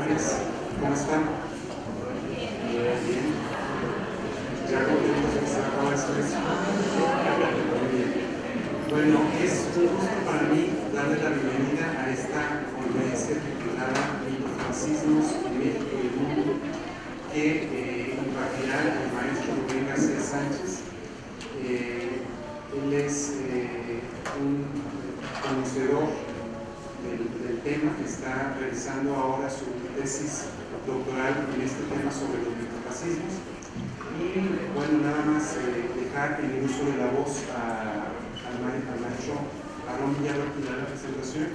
jóvenes, ¿cómo están? Bien. ¿Ya contentos de que se acaba esto? Muy bien. Bueno, es un gusto para mí darle la bienvenida a esta conferencia titulada Microfascismos en México y el Mundo, que impartirá el maestro Rubén García Sánchez. Él es un conocedor del tema, que está realizando ahora su tesis doctoral en este tema sobre los microfascismos. Y bueno, nada más dejar el uso de la voz al maestro Aarón Villalba que da la presentación,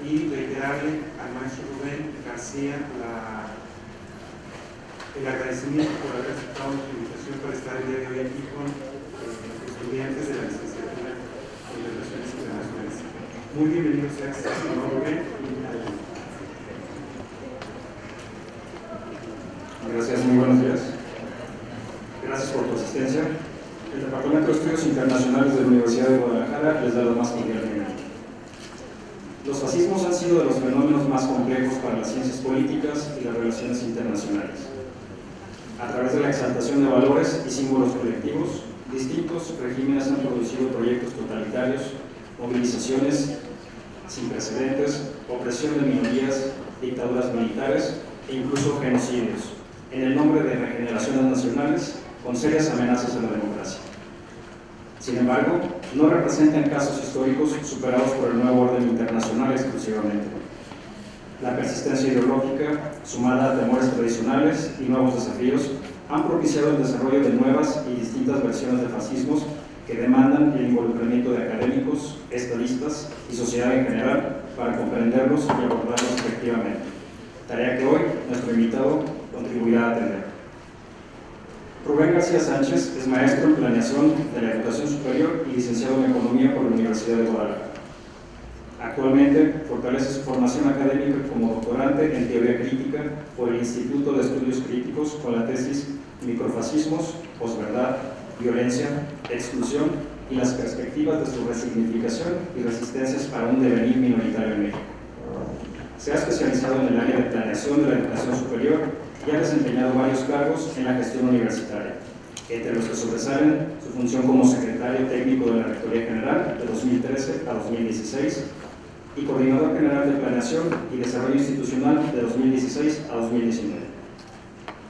y reiterarle al maestro Rubén García el agradecimiento por haber aceptado nuestra invitación para estar el día de hoy aquí con estudiantes de la licenciatura en Relaciones Internacionales. Muy bienvenido seas, señor Rubén. Gracias, muy buenos días. Gracias por tu asistencia. El Departamento de Estudios Internacionales de la Universidad de Guadalajara les da la más cordial bienvenida. Los fascismos han sido de los fenómenos más complejos para las ciencias políticas y las relaciones internacionales. A través de la exaltación de valores y símbolos colectivos, distintos regímenes han producido proyectos totalitarios, movilizaciones sin precedentes, opresión de minorías, dictaduras militares e incluso genocidios, en el nombre de regeneraciones nacionales con serias amenazas a la democracia. Sin embargo, no representan casos históricos superados por el nuevo orden internacional exclusivamente. La persistencia ideológica, sumada a temores tradicionales y nuevos desafíos, han propiciado el desarrollo de nuevas y distintas versiones de fascismos que demandan el involucramiento de académicos, estadistas y sociedad en general para comprenderlos y abordarlos efectivamente, tarea que hoy nuestro invitado contribuirá a atender. Rubén García Sánchez es maestro en planeación de la educación superior y licenciado en economía por la Universidad de Guadalajara. Actualmente fortalece su formación académica como doctorante en teoría crítica por el Instituto de Estudios Críticos con la tesis Microfascismos, posverdad, violencia, exclusión y las perspectivas de su resignificación y resistencias para un devenir minoritario en México. Se ha especializado en el área de planeación de la educación superior y ha desempeñado varios cargos en la gestión universitaria, entre los que sobresalen su función como secretario técnico de la Rectoría General de 2013 a 2016 y coordinador general de planeación y desarrollo institucional de 2016 a 2019.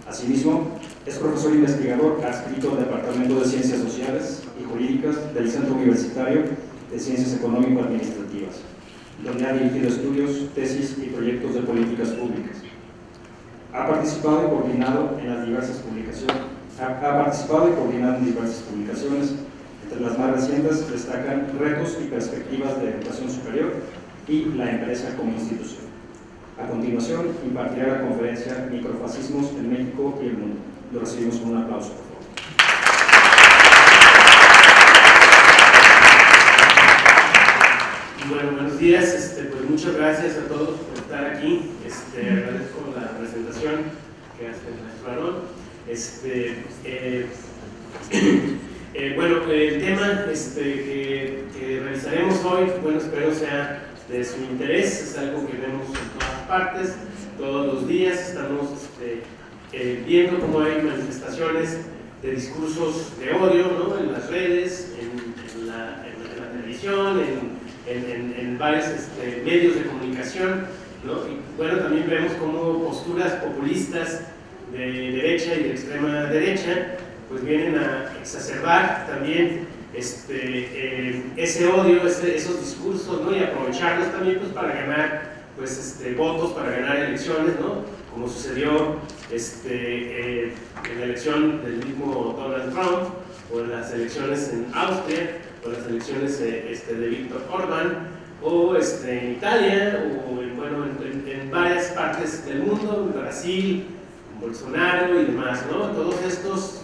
Asimismo, es profesor investigador adscrito al Departamento de Ciencias Sociales y Jurídicas del Centro Universitario de Ciencias Económico-Administrativas, donde ha dirigido estudios, tesis y proyectos de políticas públicas. Ha participado y coordinado en diversas publicaciones. Entre las más recientes destacan Retos y Perspectivas de Educación Superior y La Empresa como Institución. A continuación, impartirá la conferencia Microfascismos en México y el Mundo. Lo recibimos con un aplauso, por favor. Bueno, buenos días. Pues muchas gracias a todos por estar aquí. Agradezco la presentación que hace el maestro Aarón. Bueno, el tema que realizaremos hoy, bueno, espero sea de su interés. Es algo que vemos en todas partes, todos los días. Estamos viendo cómo hay manifestaciones de discursos de odio, ¿no? En las redes, en la televisión, en varios medios de comunicación, ¿no? Y bueno, también vemos cómo posturas populistas de derecha y de extrema derecha pues vienen a exacerbar también ese odio, esos discursos, ¿no? Y aprovecharlos también pues para ganar pues votos, para ganar elecciones, ¿no? Como sucedió en la elección del mismo Donald Trump, o en las elecciones en Austria, o las elecciones de Víctor Orbán, o en Italia, o en varias partes del mundo, en Brasil, en Bolsonaro y demás, ¿no? Todos estos,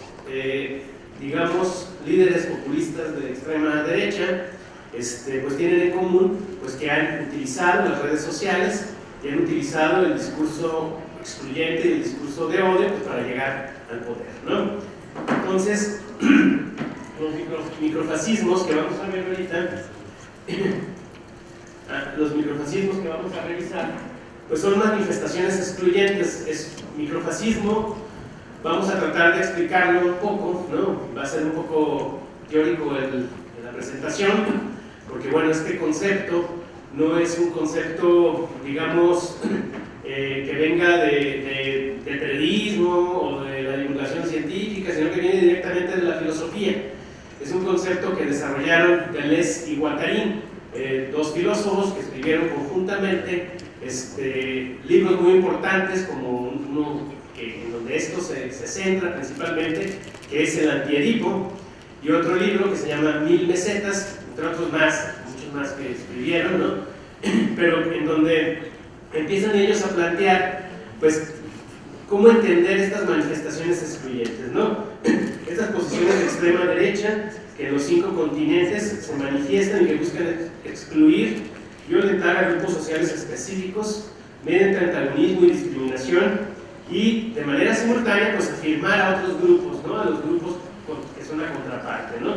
digamos, líderes populistas de extrema derecha, pues tienen en común pues, que han utilizado las redes sociales y han utilizado el discurso excluyente y el discurso de odio pues, para llegar al poder, ¿no? Entonces, los microfascismos que vamos a ver ahorita, los microfascismos que vamos a revisar, pues son manifestaciones excluyentes, es microfascismo. Vamos a tratar de explicarlo un poco, ¿no? Va a ser un poco teórico en la presentación, porque bueno, este concepto no es un concepto, digamos, que venga del periodismo o de la divulgación científica, sino que viene directamente de la filosofía. Es un concepto que desarrollaron Deleuze y Guattari, dos filósofos que escribieron conjuntamente libros muy importantes, como uno en donde esto se centra principalmente, que es el Antiedipo, y otro libro que se llama 1000 mesetas, entre otros más, muchos más que escribieron, ¿no? Pero en donde empiezan ellos a plantear, pues, cómo entender estas manifestaciones excluyentes, ¿no? Estas posiciones de extrema derecha que en los 5 continentes se manifiestan y que buscan excluir, violentar a grupos sociales específicos mediante antagonismo y discriminación, y de manera simultánea pues afirmar a otros grupos, ¿no? A los grupos que son la contraparte, ¿no?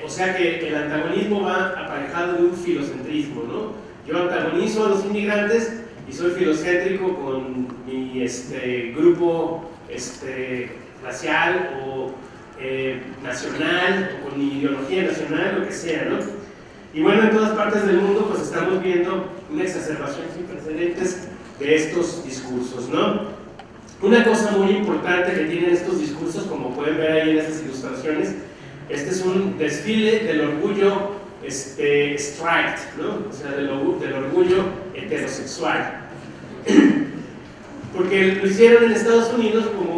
O sea que el antagonismo va aparejado de un filocentrismo, ¿no? Yo antagonizo a los inmigrantes y soy filocéntrico con mi grupo racial o nacional, o con mi ideología nacional, lo que sea, ¿no? Y bueno, en todas partes del mundo pues estamos viendo una exacerbación sin precedentes de estos discursos, ¿no? Una cosa muy importante que tienen estos discursos, como pueden ver ahí en estas ilustraciones, este es un desfile del orgullo straight, ¿no? O sea, del orgullo heterosexual. Porque lo hicieron en Estados Unidos como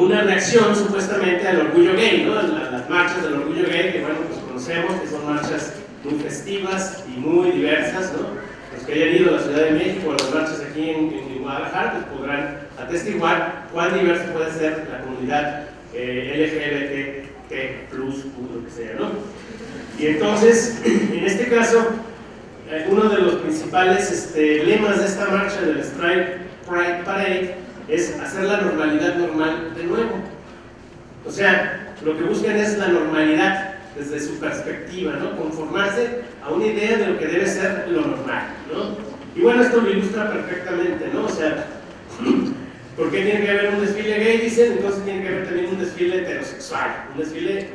una reacción supuestamente al orgullo gay, ¿no? Las marchas del orgullo gay, que bueno, pues conocemos, que son marchas muy festivas y muy diversas, ¿no? Los que hayan ido a la Ciudad de México, a las marchas aquí en Guadalajara, pues podrán atestiguar cuán diversa puede ser la comunidad LGBT+, lo que sea, ¿no? Y entonces, en este caso, uno de los principales lemas de esta marcha del Straight Pride Parade es hacer la normalidad normal de nuevo. O sea, lo que buscan es la normalidad desde su perspectiva, ¿no? Conformarse a una idea de lo que debe ser lo normal, ¿no? Y bueno, esto lo ilustra perfectamente, ¿no? O sea, ¿por qué tiene que haber un desfile gay? Dicen, entonces tiene que haber también un desfile heterosexual, un desfile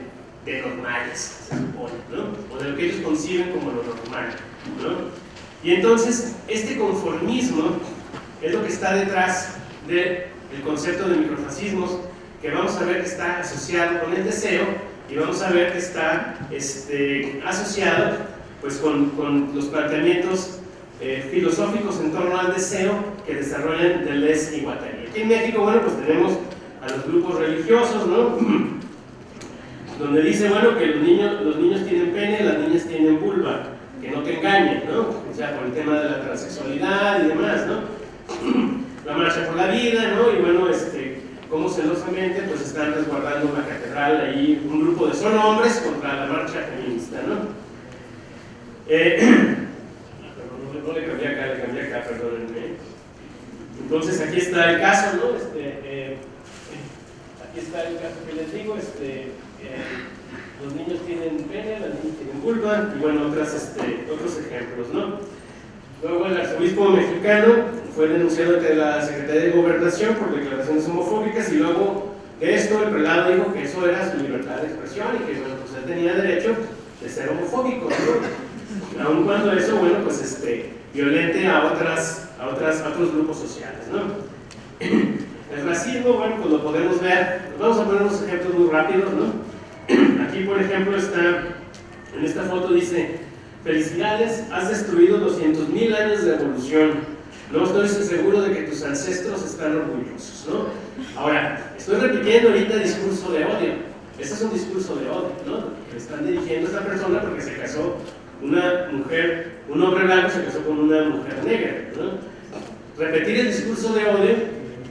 de normales, se supone, ¿no? O de lo que ellos conciben como lo normal, ¿no? Y entonces, este conformismo es lo que está detrás del concepto de microfascismos, que vamos a ver que está asociado con el deseo, y vamos a ver que está asociado pues, con los planteamientos filosóficos en torno al deseo que desarrollan Deleuze y Guattari. Aquí en México, bueno, pues tenemos a los grupos religiosos, ¿no? Donde dice, bueno, que los niños tienen pene, las niñas tienen vulva, que no te engañen, ¿no? O sea, por el tema de la transexualidad y demás, ¿no? La marcha por la vida, ¿no? Y bueno, como celosamente pues están resguardando una catedral ahí, un grupo de solo hombres contra la marcha feminista, ¿no? No le cambié acá, perdónenme. Entonces aquí está el caso, ¿no? Aquí está el caso que les digo, los niños tienen pene, las niñas tienen vulva, y bueno, otros ejemplos, ¿no? Luego el arzobispo mexicano fue denunciado ante la Secretaría de Gobernación por declaraciones homofóbicas, y luego de esto el prelado dijo que eso era su libertad de expresión y que bueno, pues él tenía derecho de ser homofóbico, ¿no? Aun cuando eso, bueno, pues violente a otros grupos sociales, ¿no? El racismo, bueno, pues lo podemos ver. Vamos a poner unos ejemplos muy rápidos, ¿no? Aquí, por ejemplo, en esta foto dice: felicidades, has destruido 200,000 años de evolución. No estoy seguro de que tus ancestros están orgullosos, ¿no? Ahora, estoy repitiendo ahorita discurso de odio. Este es un discurso de odio, ¿no? Le están dirigiendo a esta persona porque se casó un hombre blanco se casó con una mujer negra, ¿no? Repetir el discurso de odio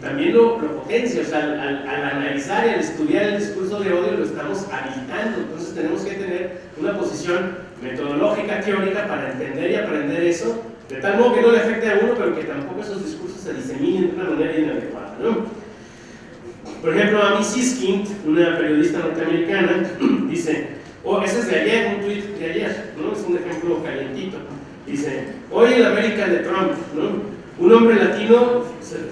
también lo potencia, o sea, al analizar y al estudiar el discurso de odio lo estamos habilitando. Entonces tenemos que tener una posición metodológica, teórica, para entender y aprender eso, de tal modo que no le afecte a uno, pero que tampoco esos discursos se diseminen de una manera inadecuada, ¿no? Por ejemplo, Amy Siskind, una periodista norteamericana, dice, ese es de ayer, un tweet de ayer, ¿no? Es un ejemplo calientito. Dice, hoy en la América de Trump, ¿no? Un hombre latino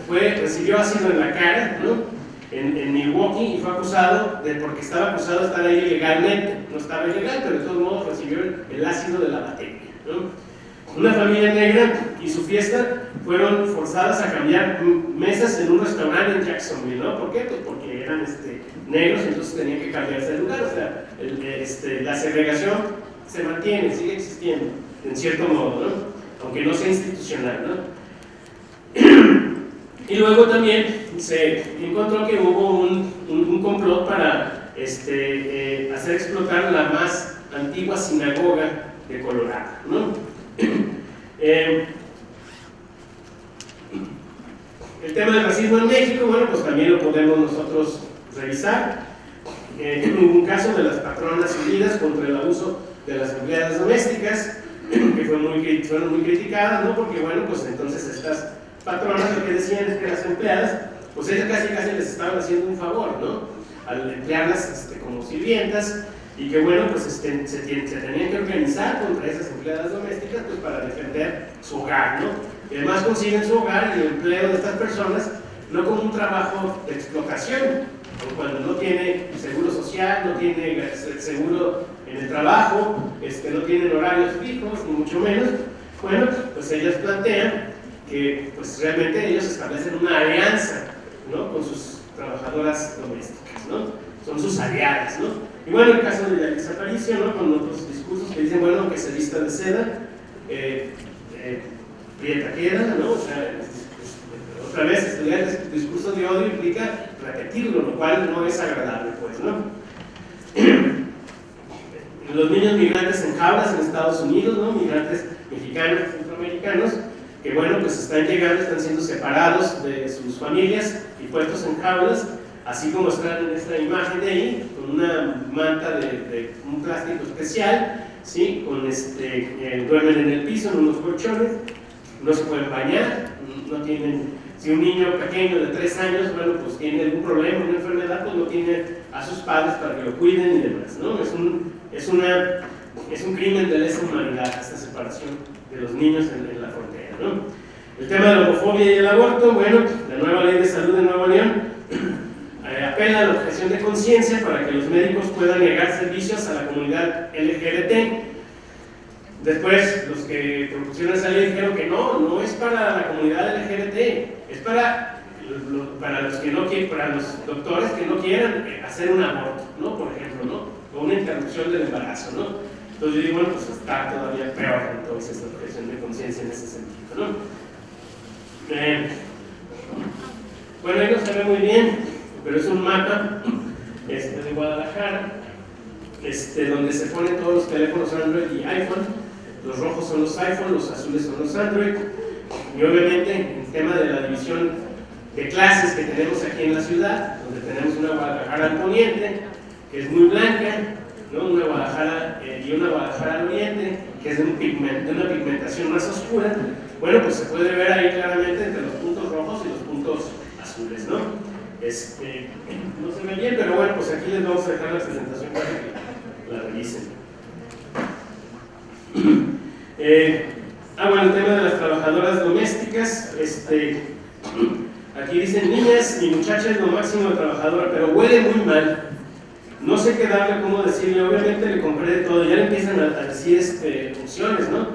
recibió ácido en la cara, ¿no? En Milwaukee, y fue acusado porque estaba acusado de estar ahí ilegalmente. No estaba ilegal, pero de todos modos recibió el ácido de la batería, ¿no? Una familia negra y su fiesta fueron forzadas a cambiar mesas en un restaurante en Jacksonville, ¿no? ¿Por qué? Pues porque eran negros, entonces tenían que cambiarse de lugar. O sea, la segregación se mantiene, sigue existiendo, en cierto modo, ¿no? Aunque no sea institucional, ¿no? Y luego también se encontró que hubo un complot para hacer explotar la más antigua sinagoga de Colorado, ¿no? El tema del racismo en México, bueno, pues también lo podemos nosotros revisar. Hubo un caso de las patronas unidas contra el abuso de las empleadas domésticas, que fueron muy criticadas, ¿no? Porque, bueno, pues entonces estas patronas lo que decían es que las empleadas, pues ellas casi les estaban haciendo un favor, ¿no? Al emplearlas como sirvientas, y que, bueno, pues se tenían que organizar contra esas empleadas domésticas, pues para defender su hogar, ¿no? Y además consiguen su hogar y el empleo de estas personas no como un trabajo de explotación, como cuando no tiene seguro social, no tiene seguro en el trabajo, no tienen horarios fijos, ni mucho menos. Bueno, pues ellas plantean que pues realmente ellos establecen una alianza, ¿no? Con sus trabajadoras domésticas, ¿no? Son sus aliadas, ¿no? Y bueno, el caso de Yalitza Aparicio, ¿no? Con otros discursos que dicen, bueno, que se vista de seda, prieta queda, ¿no? O sea, otra vez, estudiar el discurso de odio implica repetirlo, lo cual no es agradable, pues, ¿no? Los niños migrantes en jaulas en Estados Unidos, ¿no? Migrantes mexicanos, centroamericanos, que, bueno, pues están llegando, están siendo separados de sus familias y puestos en jaulas, así como están en esta imagen de ahí, con una manta de un plástico especial, ¿sí? Duermen en el piso, en unos colchones, no se pueden bañar, no tienen, si un niño pequeño de 3 años, bueno, pues tiene algún problema, una enfermedad, pues no tiene a sus padres para que lo cuiden y demás, ¿no? Es un crimen de lesa humanidad esta separación de los niños en la frontera, ¿no? El tema de la homofobia y el aborto, bueno, la nueva ley de salud de Nuevo León apela a la objeción de conciencia para que los médicos puedan negar servicios a la comunidad LGBT. Después, los que propusieron esa ley dijeron que no es para la comunidad LGBT, es para los que no quieren, para los doctores que no quieran hacer un aborto, ¿no? Por ejemplo, ¿no? O una interrupción del embarazo, ¿no? Entonces yo digo, bueno, pues está todavía peor entonces la objeción de conciencia en ese sentido, ¿no? Bueno, ahí no se ve muy bien, pero es un mapa de Guadalajara, donde se ponen todos los teléfonos Android y iPhone. Los rojos son los iPhone, los azules son los Android. Y obviamente el tema de la división de clases que tenemos aquí en la ciudad, donde tenemos una Guadalajara al poniente, que es muy blanca, ¿no? Una Guadalajara y una Guadalajara al oriente, que es de una pigmentación más oscura. Bueno, pues se puede ver ahí claramente entre los puntos rojos y los puntos azules, ¿no? No se ve bien, pero bueno, pues aquí les vamos a dejar la presentación para que la revisen. Bueno, el tema de las trabajadoras domésticas, aquí dicen, niñas y muchachas lo máximo de trabajadora, pero huele muy mal. No sé qué darle, cómo decirle, obviamente le compré de todo, ya le empiezan a decir opciones, ¿no?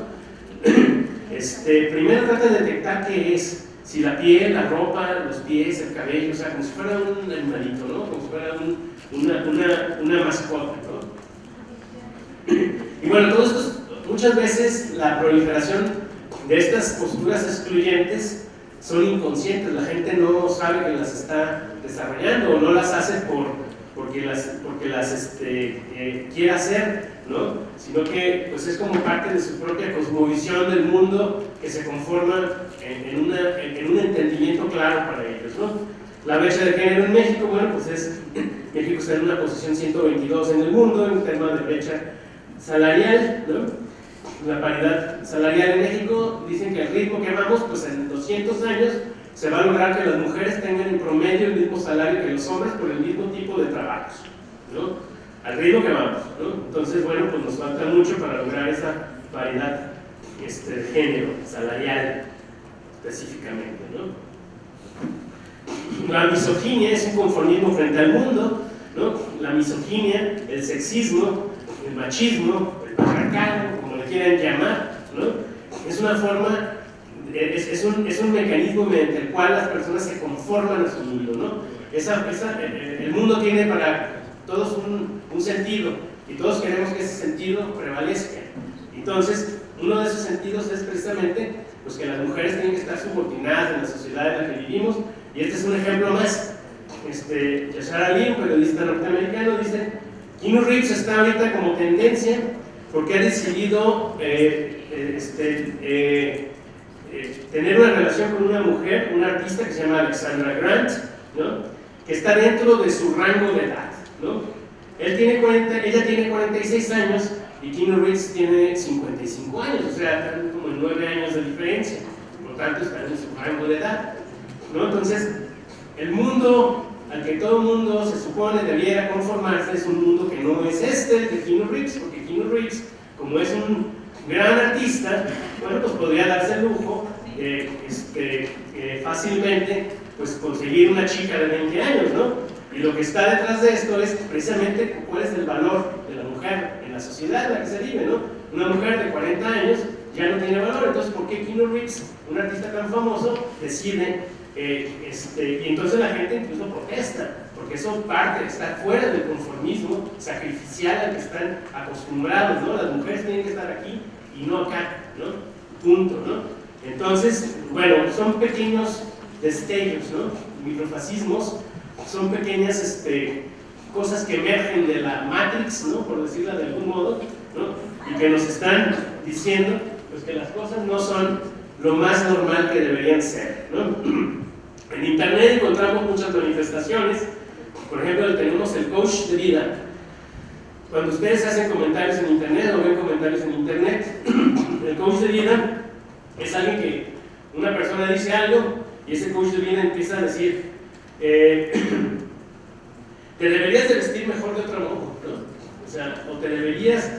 Primero trata de detectar qué es. Si la piel, la ropa, los pies, el cabello, o sea, como si fuera un animalito, ¿no? Como si fuera una mascota, ¿no? Y bueno, todo esto, muchas veces la proliferación de estas posturas excluyentes son inconscientes, la gente no sabe que las está desarrollando o no las hace porque las quiere hacer, ¿no? Sino que pues es como parte de su propia cosmovisión del mundo que se conforma en un entendimiento claro para ellos, ¿no? La brecha de género en México, bueno, pues México está en una posición 122 en el mundo en tema de brecha salarial, ¿no? La paridad salarial en México, dicen que al ritmo que vamos, pues en 200 años se va a lograr que las mujeres tengan en promedio el mismo salario que los hombres por el mismo tipo de trabajos, ¿no? Al ritmo que vamos, ¿no? Entonces, bueno, pues nos falta mucho para lograr esa paridad de género, salarial específicamente, ¿no? La misoginia es un conformismo frente al mundo, ¿no? La misoginia, el sexismo, el machismo, el patriarcado, como le quieran llamar, ¿no? Es una forma, es un mecanismo mediante el cual las personas se conforman a su mundo, ¿no? El mundo tiene para todos un sentido y todos queremos que ese sentido prevalezca. Entonces, uno de esos sentidos es precisamente pues, que las mujeres tienen que estar subordinadas en la sociedad en la que vivimos, y este es un ejemplo más. Yashar Ali, un periodista norteamericano, dice: Keanu Reeves está ahorita como tendencia porque ha decidido tener una relación con una mujer, una artista que se llama Alexandra Grant, ¿no? Que está dentro de su rango de edad, ¿no? Ella tiene 46 años y Keanu Reeves tiene 55 años, o sea, están como en 9 años de diferencia, por lo tanto están en su rango de edad, ¿no? Entonces, el mundo al que todo el mundo se supone debiera conformarse es un mundo que no es el de Keanu Reeves, porque Keanu Reeves, como es un gran artista, bueno, pues podría darse el lujo fácilmente pues conseguir una chica de 20 años, ¿no? Y lo que está detrás de esto es precisamente cuál es el valor de la mujer en la sociedad en la que se vive, ¿no? Una mujer de 40 años ya no tiene valor, entonces ¿por qué Keanu Reeves, un artista tan famoso, decide, y entonces la gente incluso protesta, porque eso está fuera del conformismo sacrificial al que están acostumbrados, ¿no? Las mujeres tienen que estar aquí y no acá, ¿no? Punto, ¿no? Entonces, bueno, son pequeños destellos, ¿no? Microfascismos son pequeñas cosas que emergen de la Matrix, ¿no? Por decirlo de algún modo, ¿no? Y que nos están diciendo pues, que las cosas no son lo más normal que deberían ser, ¿no? En internet encontramos muchas manifestaciones. Por ejemplo, tenemos el coach de vida. Cuando ustedes hacen comentarios en internet o ven comentarios en internet, el coach de vida es alguien que una persona dice algo y ese coach de vida empieza a decir te deberías de vestir mejor de otro modo, ¿no? O sea, o deberías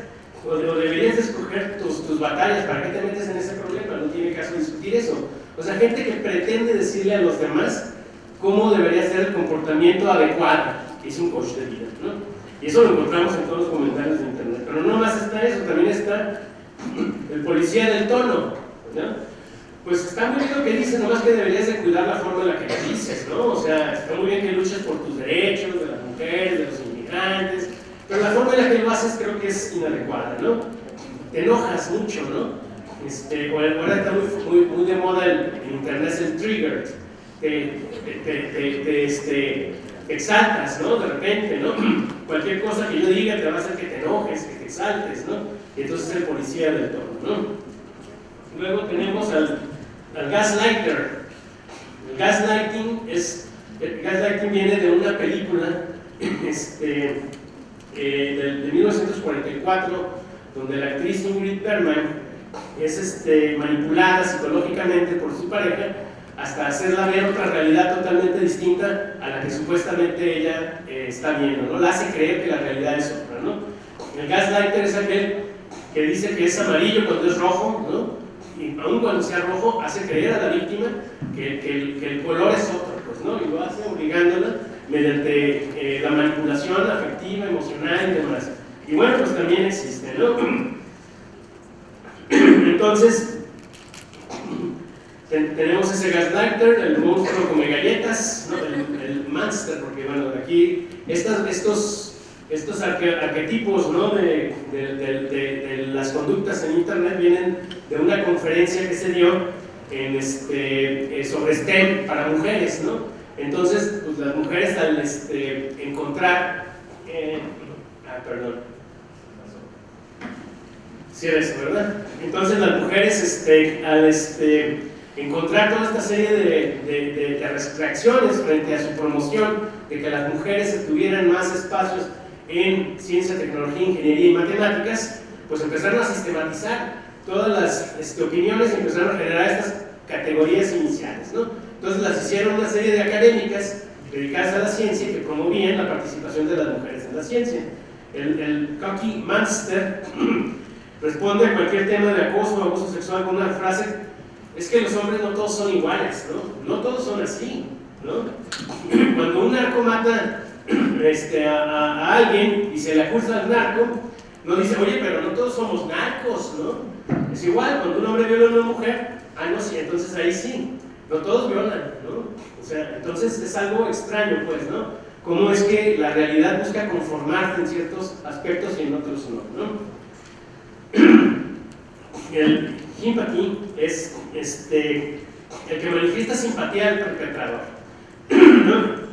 de escoger tus batallas. ¿Para qué te metes en ese problema? No tiene caso discutir eso. O sea, gente que pretende decirle a los demás cómo debería ser el comportamiento adecuado, que es un coach de vida, ¿no? Y eso lo encontramos en todos los comentarios de internet. Pero no más está eso, también está el policía del tono, ¿no? Pues está muy bien lo que dice, nomás que deberías de cuidar la forma en la que lo dices, ¿no? O sea, está muy bien que luches por tus derechos, de las mujeres, de los inmigrantes, pero la forma en la que lo haces creo que es inadecuada, ¿no? Te enojas mucho, ¿no? Ahora está muy de moda en internet el trigger, te exaltas, ¿no? De repente, ¿no? Cualquier cosa que yo diga te va a hacer que te enojes, que te exaltes, ¿no? Y entonces es el policía del tono, ¿no? Luego tenemos al gaslighter. El gaslighting viene de una película de 1944, donde la actriz Ingrid Bergman es manipulada psicológicamente por su pareja hasta hacerla ver otra realidad totalmente distinta a la que supuestamente ella está viendo, ¿no? La hace creer que la realidad es otra, ¿no? El gaslighter es aquel que dice que es amarillo cuando es rojo, ¿no? Y aun cuando sea rojo, hace creer a la víctima que el color es otro, pues, ¿no? Y lo hace obligándola mediante la manipulación afectiva, emocional y demás. Y bueno, pues también existe, ¿no? Entonces, tenemos ese gaslighter, el monstruo come galletas, ¿no? el monster, porque bueno, aquí estos arquetipos, ¿no? de las conductas en internet vienen de una conferencia que se dio sobre STEM para mujeres, ¿no? Entonces, pues las mujeres al encontrar perdón, sí era eso, ¿verdad? Entonces las mujeres al encontrar toda esta serie de reacciones frente a su promoción de que las mujeres tuvieran más espacios en ciencia, tecnología, ingeniería y matemáticas, pues empezaron a sistematizar todas las opiniones y empezaron a generar estas categorías iniciales, ¿no? Entonces las hicieron una serie de académicas dedicadas a la ciencia que promovían la participación de las mujeres en la ciencia. El Cookie Monster responde a cualquier tema de acoso o abuso sexual con una frase: es que los hombres no todos son iguales, ¿no? No todos son así, ¿no? Cuando un narco mata a alguien y se le acusa al narco, no dice: oye, pero no todos somos narcos, ¿no? Es igual, cuando un hombre viola a una mujer, no, sí, entonces ahí sí, no todos violan, ¿no? O sea, entonces es algo extraño, pues, ¿no? Cómo es que la realidad busca conformarse en ciertos aspectos y en otros no. El himpathy es el que manifiesta simpatía al perpetrador, ¿no?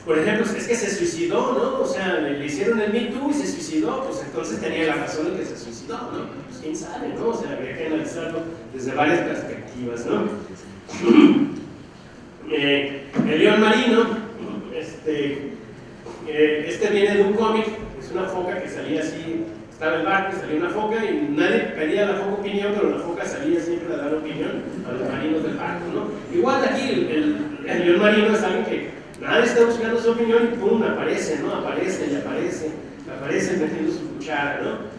Por ejemplo, es que se suicidó, ¿no? O sea, le hicieron el Me Too y se suicidó, pues entonces tenía la razón de que se suicidó, ¿no? Pues quién sabe, ¿no? O sea, habría que analizarlo desde varias perspectivas, ¿no? El león marino, viene de un cómic, es una foca que salía así, estaba el barco y salía una foca y nadie pedía a la foca opinión, pero la foca salía siempre a dar opinión a los marinos del barco, ¿no? Igual aquí el león marino es alguien que nadie está buscando su opinión y pum, aparece, ¿no? Aparece metiendo su cuchara, ¿no?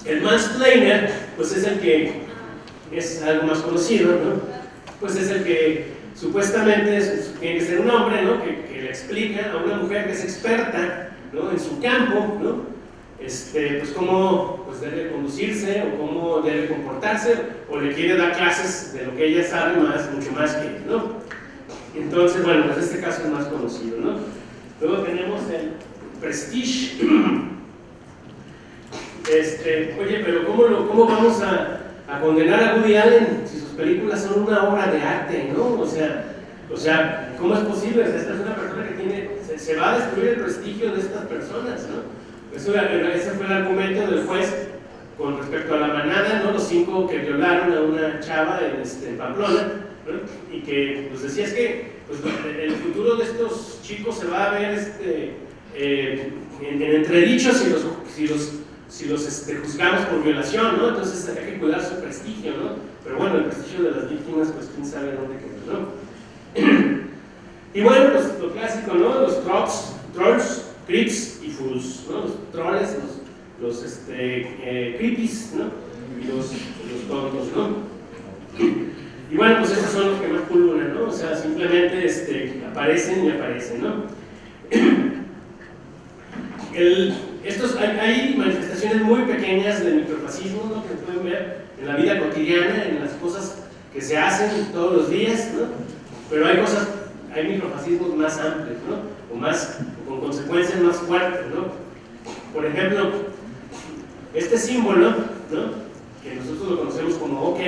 El mansplainer, pues es el que es algo más conocido, ¿no? Pues es el que supuestamente tiene que ser un hombre, ¿no? Que le explica a una mujer que es experta, ¿no? En su campo, ¿no? Pues cómo pues debe conducirse o cómo debe comportarse, o le quiere dar clases de lo que ella sabe mucho más que él, ¿no? Entonces, bueno, pues este caso es más conocido, ¿no? Luego tenemos el Prestige. Oye, pero ¿cómo vamos a condenar a Woody Allen si sus películas son una obra de arte, ¿no? O sea, ¿cómo es posible? Esta es una persona que se va a destruir el prestigio de estas personas, ¿no? Ese fue el argumento del juez con respecto a La Manada, ¿no? Los 5 que violaron a una chava en Pamplona, ¿no? Y que pues decía es que pues, el futuro de estos chicos se va a ver en entredicho si los juzgamos por violación, ¿no? Entonces hay que cuidar su prestigio, ¿no? Pero bueno, el prestigio de las víctimas, pues quién sabe dónde queda, ¿no? Y bueno, pues lo clásico, ¿no? Los trolls, creeps y fools, ¿no? Los troles, los creepies, ¿no? Y los tontos, ¿no? Y bueno, pues esos son los que más pululan, ¿no? O sea, simplemente aparecen y aparecen, ¿no? Hay manifestaciones muy pequeñas de microfascismo, ¿no? Que se pueden ver en la vida cotidiana, en las cosas que se hacen todos los días, ¿no? Pero hay microfascismos más amplios, ¿no? O con consecuencias más fuertes, ¿no? Por ejemplo, este símbolo, ¿no? Que nosotros lo conocemos como OK,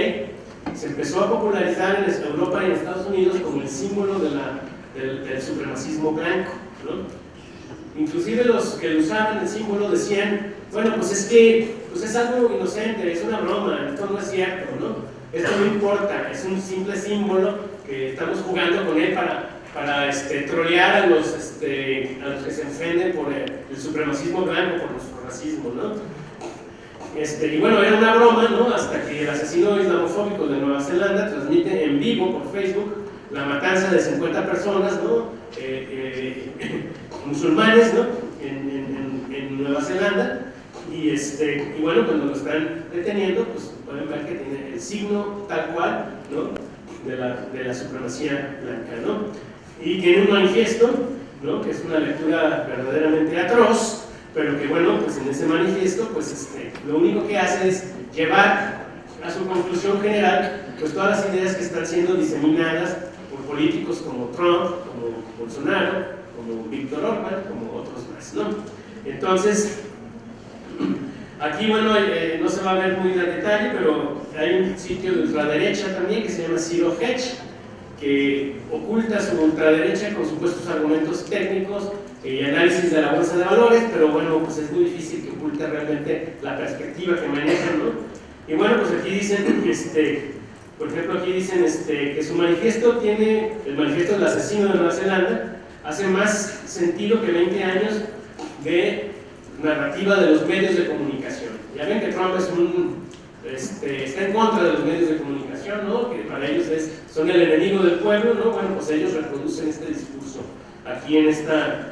se empezó a popularizar en Europa y en Estados Unidos como el símbolo del supremacismo blanco, ¿no? Inclusive los que lo usaban el símbolo decían, bueno, pues es que es algo inocente, es una broma, esto no es cierto, ¿no? Esto no importa, es un simple símbolo que estamos jugando con él para trolear a los que se ofenden por el supremacismo blanco, por nuestro racismo, ¿no? Y bueno, era una broma, ¿no? Hasta que el asesino islamofóbico de Nueva Zelanda transmite en vivo por Facebook la matanza de 50 personas, ¿no? Musulmanes, ¿no? En Nueva Zelanda. Y bueno, cuando lo están deteniendo, pues pueden ver que tiene el signo tal cual, ¿no? de la supremacía blanca, ¿no? Y tiene un manifiesto, ¿no? Que es una lectura verdaderamente atroz, pero que bueno, pues en ese manifiesto, pues lo único que hace es llevar a su conclusión general, pues todas las ideas que están siendo diseminadas por políticos como Trump, como Bolsonaro, como Víctor Orbán, como otros más, ¿no? Entonces, aquí, bueno, no se va a ver muy en detalle, pero hay un sitio de ultraderecha también que se llama Zero Hedge, que oculta su ultraderecha con supuestos argumentos técnicos y análisis de la bolsa de valores, pero bueno, pues es muy difícil que oculte realmente la perspectiva que manejan, ¿no? Y bueno, pues aquí dicen, por ejemplo, aquí dicen que su manifiesto el manifiesto del asesino de Nueva Zelanda, hace más sentido que 20 años de narrativa de los medios de comunicación. Ya ven que Trump está en contra de los medios de comunicación, ¿no? Que para ellos son el enemigo del pueblo, ¿no? Bueno, pues ellos reproducen este discurso aquí en esta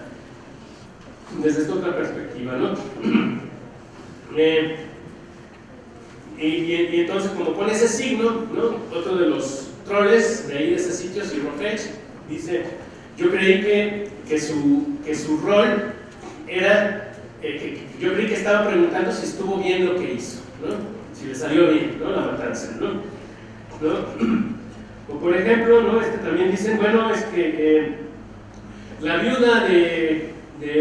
desde esta otra perspectiva, ¿no? Y entonces, como pone ese signo, ¿no? Otro de los troles de ahí de ese sitio, Sirrofetch, dice: yo creí que su rol era, yo creí que estaba preguntando si estuvo bien lo que hizo, ¿no? Si le salió bien, ¿no? La matanza, ¿no? O por ejemplo, ¿no? También dicen, bueno, es que la viuda de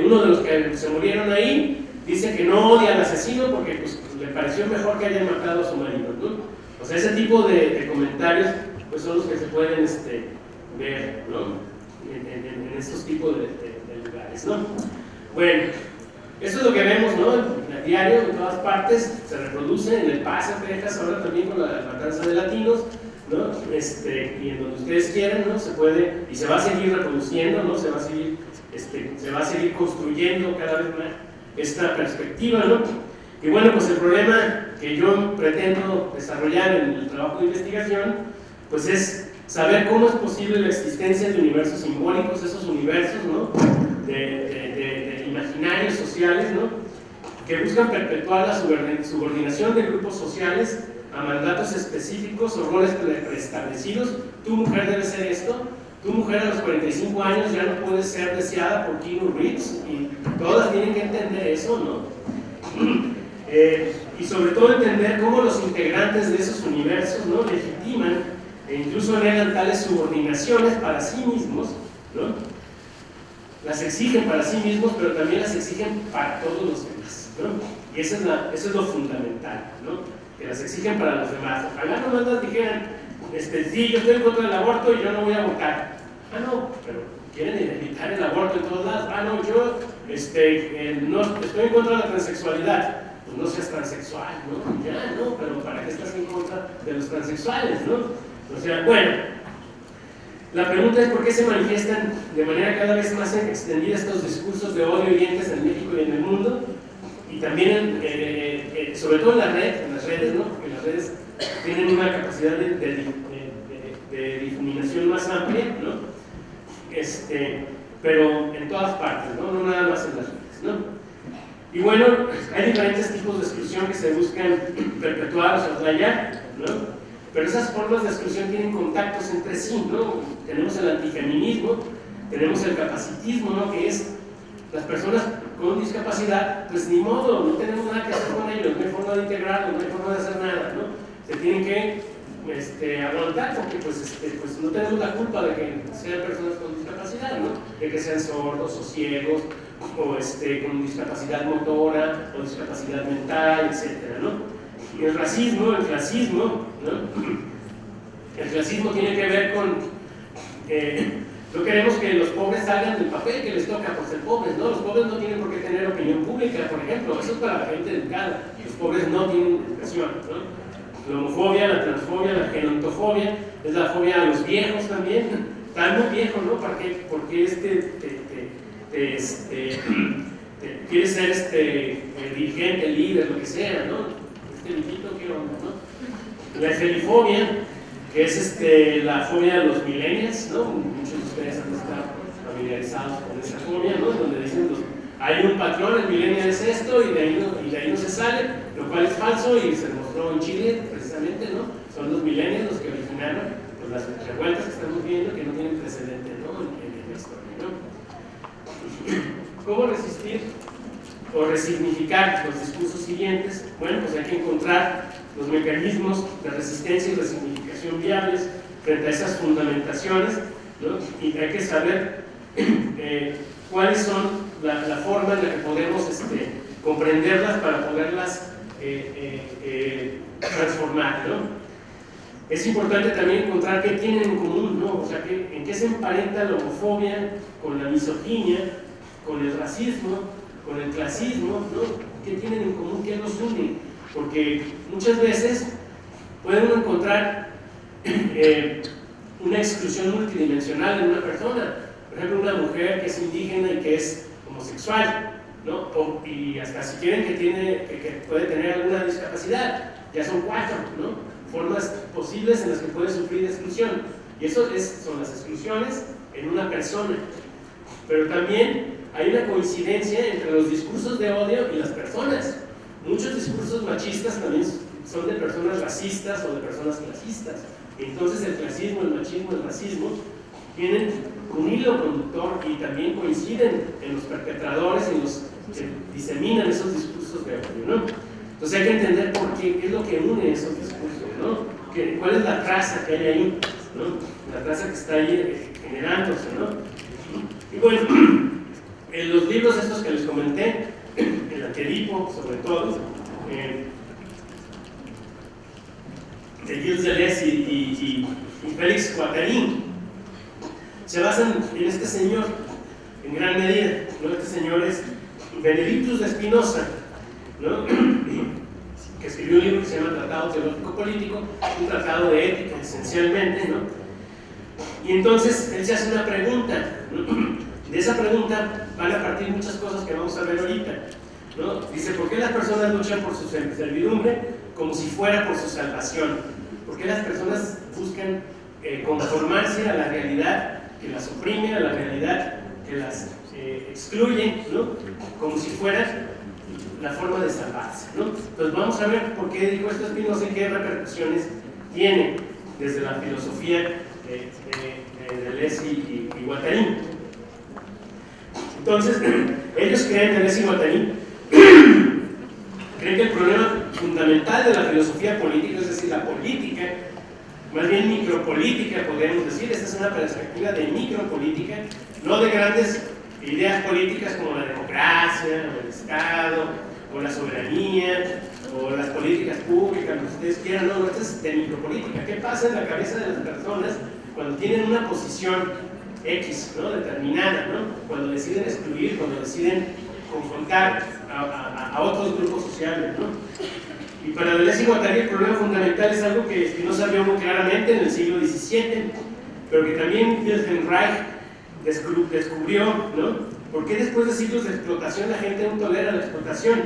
uno de los que se murieron ahí dice que no odia al asesino porque pues, le pareció mejor que hayan matado a su marido, ¿no? O sea, ese tipo de comentarios pues son los que se pueden ver, ¿no? En estos tipos de lugares, ¿no? Bueno, eso es lo que vemos, ¿no? En diario, en todas partes, se reproduce en El Paso, Texas, ahora también con la matanza de latinos, ¿no? Y en donde ustedes quieran, ¿no? Se puede, y se va a seguir reproduciendo, ¿no? Se va a seguir construyendo cada vez más esta perspectiva, ¿no? Y bueno, pues el problema que yo pretendo desarrollar en el trabajo de investigación, pues es saber cómo es posible la existencia de universos simbólicos, esos universos, ¿no? de imaginarios sociales, ¿no? Que buscan perpetuar la subordinación de grupos sociales a mandatos específicos o roles preestablecidos. Tu mujer debe ser esto, tu mujer a los 45 años ya no puede ser deseada por Keanu Reeves, y todas tienen que entender eso, ¿no? Y sobre todo entender cómo los integrantes de esos universos, ¿no? Legitiman e incluso negan tales subordinaciones para sí mismos, ¿no? Las exigen para sí mismos, pero también las exigen para todos los demás, ¿no? Y eso es lo fundamental, ¿no? Que las exigen para los demás. Ojalá nomás las dijeran, sí, yo estoy en contra del aborto y yo no voy a votar. Ah, no, pero quieren evitar el aborto en todos lados. Ah, no, yo no, estoy en contra de la transexualidad. Pues no seas transexual, ¿no? Ya, no, pero ¿para qué estás en contra de los transexuales, no? O sea, bueno, la pregunta es por qué se manifiestan de manera cada vez más extendida estos discursos de odio hirientes en México y en el mundo, y también, sobre todo en las redes, ¿no? Porque las redes tienen una capacidad de difuminación más amplia, ¿no? Pero en todas partes, ¿no? No nada más en las redes, ¿no? Y bueno, hay diferentes tipos de exclusión que se buscan perpetuar o soslayar, ¿no? Pero esas formas de exclusión tienen contactos entre sí, ¿no? Tenemos el antifeminismo, tenemos el capacitismo, ¿no? Que es las personas con discapacidad, pues ni modo, no tenemos nada que hacer con ellos, no hay forma de integrarlos, no hay forma de hacer nada, ¿no? Se tienen que aguantar porque pues no tenemos la culpa de que sean personas con discapacidad, ¿no? De que sean sordos o ciegos, o con discapacidad motora, o discapacidad mental, etcétera, ¿no? Y el racismo, el clasismo, ¿no? El clasismo tiene que ver con no queremos que los pobres salgan del papel que les toca por ser pobres, ¿no? Los pobres no tienen por qué tener opinión pública, por ejemplo, eso es para la gente educada. Los pobres no tienen educación, ¿no? La homofobia, la transfobia, la gerontofobia, es la fobia a los viejos también. Está muy viejo, ¿no? Porque quiere ser dirigente, líder, lo que sea, ¿no? Viejito, ¿qué onda, no? La efelifobia, que es la fobia de los millennials, ¿no? Muchos de ustedes han estado familiarizados con esa fobia, ¿no? Donde dicen, hay un patrón, el millennial es esto, y de ahí no se sale, lo cual es falso, y se demostró en Chile, precisamente, ¿no? Son los millennials los que originaron pues, las revueltas que estamos viendo, que no tienen precedente, ¿no? En la historia, ¿no? ¿Cómo resistir o resignificar los discursos siguientes? Bueno, pues hay que encontrar los mecanismos de resistencia y resignificación viables frente a esas fundamentaciones, ¿no? Y hay que saber cuáles son la forma en la que podemos comprenderlas para poderlas transformar, ¿no? Es importante también encontrar qué tienen en común, ¿no? O sea, en qué se emparenta la homofobia con la misoginia, con el racismo, con el clasismo, ¿no? ¿Qué tienen en común? ¿Qué los une? Porque muchas veces pueden encontrar una exclusión multidimensional en una persona. Por ejemplo, una mujer que es indígena y que es homosexual, ¿no? Y hasta si quieren que puede tener alguna discapacidad, ya son 4, ¿no? Formas posibles en las que puede sufrir exclusión. Y eso son las exclusiones en una persona. Pero también hay una coincidencia entre los discursos de odio y las personas. Muchos discursos machistas también son de personas racistas o de personas clasistas. Entonces el clasismo, el machismo, el racismo tienen un hilo conductor y también coinciden en los perpetradores y en los que diseminan esos discursos de odio, ¿no? Entonces hay que entender por qué es lo que une esos discursos, ¿no? ¿Cuál es la traza que hay ahí, ¿no? La traza que está ahí generándose, ¿no? Y bueno, en los libros estos que les comenté, el Arquetipo, sobre todo, de Gilles Deleuze y Félix Guattari, se basan en este señor, en gran medida, ¿no? Este señor es Benedictus de Spinoza, ¿no? Que escribió un libro que se llama Tratado Teológico Político, un tratado de ética esencialmente, ¿no? Y entonces él se hace una pregunta, ¿no? De esa pregunta van a partir muchas cosas que vamos a ver ahorita, ¿no? Dice, ¿por qué las personas luchan por su servidumbre como si fuera por su salvación? ¿Por qué las personas buscan conformarse a la realidad que las oprime, a la realidad que las excluye, ¿no? Como si fuera la forma de salvarse, ¿no? Entonces vamos a ver por qué dijo esto Spinoza y qué repercusiones tiene desde la filosofía de Deleuze y Guattari. Entonces, ellos creen, Deleuze y Guattari, creen que el problema fundamental de la filosofía política, es decir, la política, más bien micropolítica, podríamos decir, esta es una perspectiva de micropolítica, no de grandes ideas políticas como la democracia, o el Estado, o la soberanía, o las políticas públicas, lo que ustedes quieran, no, esto es de micropolítica. ¿Qué pasa en la cabeza de las personas cuando tienen una posición X, ¿no? Determinada, ¿no? Cuando deciden excluir, cuando deciden confrontar a otros grupos sociales, ¿no? Y para Deleuze y Guattari el problema fundamental es algo que Spinoza vio muy claramente en el siglo XVII, pero que también Wilhelm Reich descubrió, ¿no? ¿Por qué después de siglos de explotación la gente aún tolera la explotación?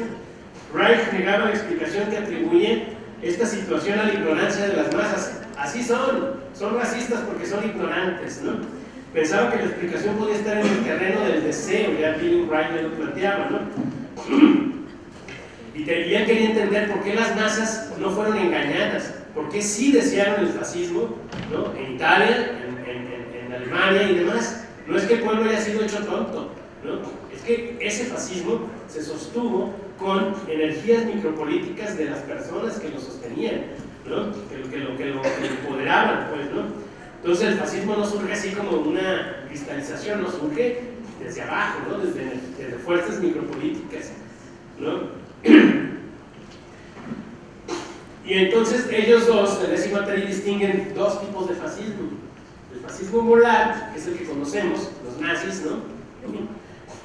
Reich negaba la explicación que atribuye esta situación a la ignorancia de las masas. Así son racistas porque son ignorantes, ¿no? Pensaba que la explicación podía estar en el terreno del deseo, ya Wilhelm Reich lo planteaba, ¿no? Y él quería entender por qué las masas no fueron engañadas, por qué sí desearon el fascismo, ¿no? En Italia, en Alemania y demás. No es que el pueblo haya sido hecho tonto, ¿no? Es que ese fascismo se sostuvo con energías micropolíticas de las personas que lo sostenían, ¿no? Que lo empoderaban, pues, ¿no? Entonces el fascismo no surge así como una cristalización, no surge desde abajo, ¿no? Desde fuerzas micropolíticas, ¿no? Y entonces ellos dos, Deleuze y Guattari, distinguen dos tipos de fascismo. El fascismo moral, que es el que conocemos, los nazis, ¿no?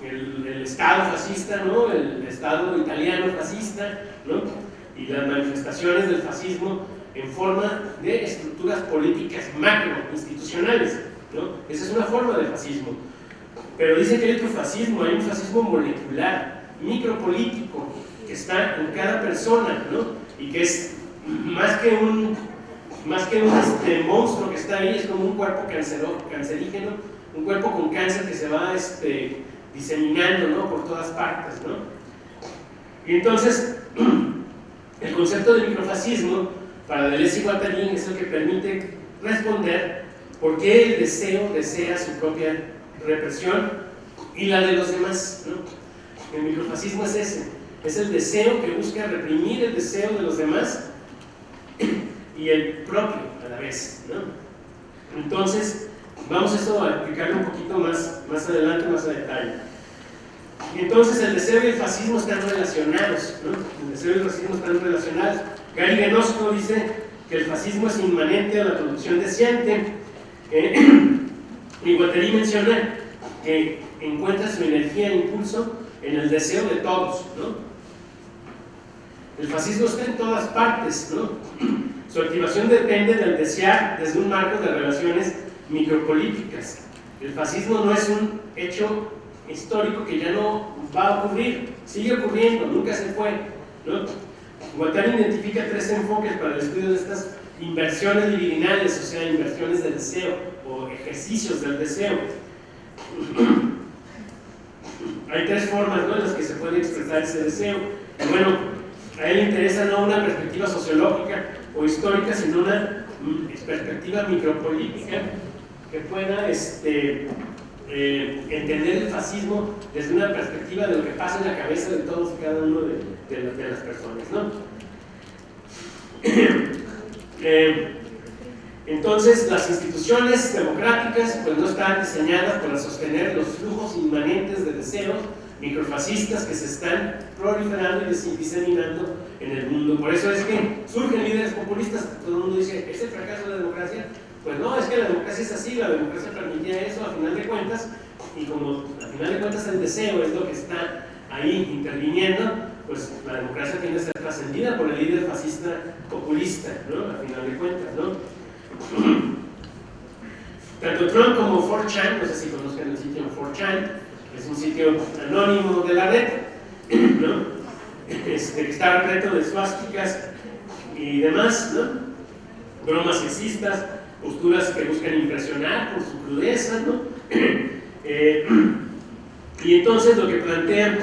El Estado fascista, ¿no? El Estado italiano fascista, ¿no? Y las manifestaciones del fascismo en forma de estructuras políticas macro-institucionales, ¿no? Esa es una forma de fascismo. Pero dicen que hay otro fascismo, hay un fascismo molecular, micropolítico, que está en cada persona, ¿no? Y que es más que un monstruo que está ahí, es como un cuerpo cancerígeno, un cuerpo con cáncer que se va diseminando, ¿no? Por todas partes, ¿no? Y entonces, el concepto de microfascismo para Deleuze y Guattari es el que permite responder por qué el deseo desea su propia represión y la de los demás, ¿no? El microfascismo es ese, es el deseo que busca reprimir el deseo de los demás y el propio a la vez, ¿no? Entonces, vamos a explicarlo un poquito más adelante, más a detalle. Y entonces el deseo y el fascismo están relacionados, ¿no? El deseo y el fascismo están relacionados. Gary Genosco dice que el fascismo es inmanente a la producción deseante. Y Guattari menciona que encuentra su energía e impulso en el deseo de todos, ¿no? El fascismo está en todas partes, ¿no? Su activación depende del desear desde un marco de relaciones micropolíticas. El fascismo no es un hecho histórico que ya no va a ocurrir, sigue ocurriendo, nunca se fue, ¿no? Guattari identifica tres enfoques para el estudio de estas inversiones libidinales, o sea, inversiones de deseo o ejercicios del deseo. hay tres formas, ¿no?, en las que se puede expresar ese deseo. Y bueno, a él le interesa no una perspectiva sociológica o histórica, sino una perspectiva micropolítica que pueda entender el fascismo desde una perspectiva de lo que pasa en la cabeza de todos y cada uno de las personas, ¿no? Entonces, las instituciones democráticas pues no están diseñadas para sostener los flujos inmanentes de deseos microfascistas que se están proliferando y diseminando en el mundo. Por eso es que surgen líderes populistas. Todo el mundo dice, ¿es el fracaso de la democracia? Pues no, es que la democracia es así, la democracia permitía eso a final de cuentas, y como a final de cuentas el deseo es lo que está ahí interviniendo, pues la democracia tiene que ser trascendida por el líder fascista populista, ¿no?, a final de cuentas, ¿no? Tanto Trump como 4chan, no sé si conozcan el sitio 4chan, es un sitio anónimo de la red, ¿no?, que está repleto de suásticas y demás, ¿no?, bromas sexistas, posturas que buscan impresionar por su crudeza, ¿no? Y entonces lo que plantean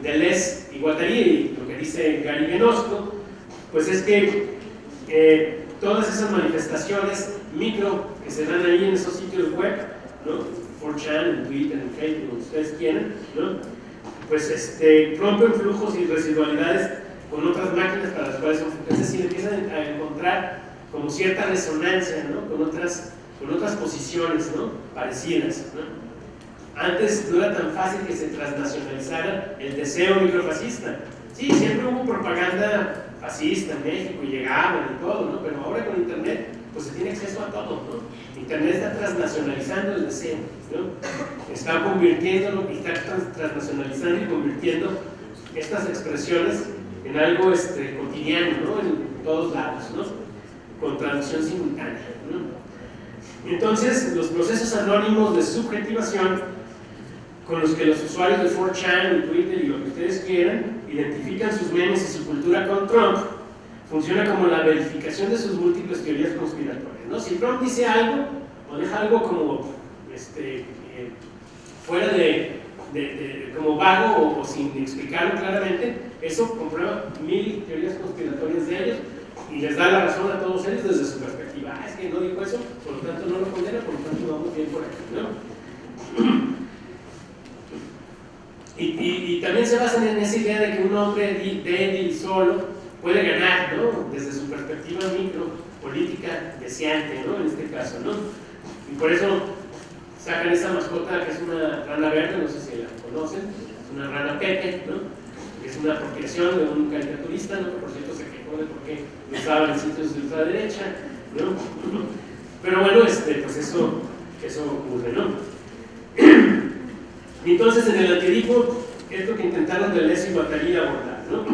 Deleuze y Guattari, y lo que dice Gary Genosto, pues es que todas esas manifestaciones micro que se dan ahí en esos sitios web, ¿no?, 4chan, en Twitter, en Facebook, donde ustedes quieran, ¿no?, pues rompen flujos y residualidades con otras máquinas para las cuales son, es decir, empiezan a encontrar como cierta resonancia, ¿no?, con otras posiciones, ¿no?, parecidas, ¿no? Antes no era tan fácil que se transnacionalizara el deseo microfascista. Sí, siempre hubo propaganda fascista en México y llegaban y todo, ¿no?, pero ahora con Internet pues se tiene acceso a todo, ¿no? Internet está transnacionalizando el deseo, ¿no? Está convirtiéndolo, está transnacionalizando y convirtiendo estas expresiones en algo cotidiano, ¿no?, en todos lados, ¿no?, con traducción simultánea, ¿no? Entonces, los procesos anónimos de subjetivación con los que los usuarios de 4chan, Twitter y lo que ustedes quieran identifican sus memes y su cultura con Trump, funciona como la verificación de sus múltiples teorías conspiratorias, ¿no? Si Trump dice algo o deja algo como fuera como vago o sin explicarlo claramente, eso comprueba 1000 teorías conspiratorias de ellos y les da la razón a todos ellos desde su perspectiva. Es que no dijo eso, por lo tanto no lo condena, por lo tanto vamos bien por aquí, ¿no? Y también se basan en esa idea de que un hombre débil y solo puede ganar, ¿no?, desde su perspectiva micropolítica deseante, ¿no?, en este caso, ¿no? Y por eso sacan esa mascota que es una rana verde, no sé si la conocen, es una rana Pepe, ¿no?, que es una apropiación de un caricaturista, ¿no?, que por cierto se quejó de por qué lo usaban en sitios de ultraderecha, ¿no? Pero bueno, pues eso ocurre, ¿no? Entonces, en el antidipo es lo que intentaron Deleuze y Guattari abordar, ¿no?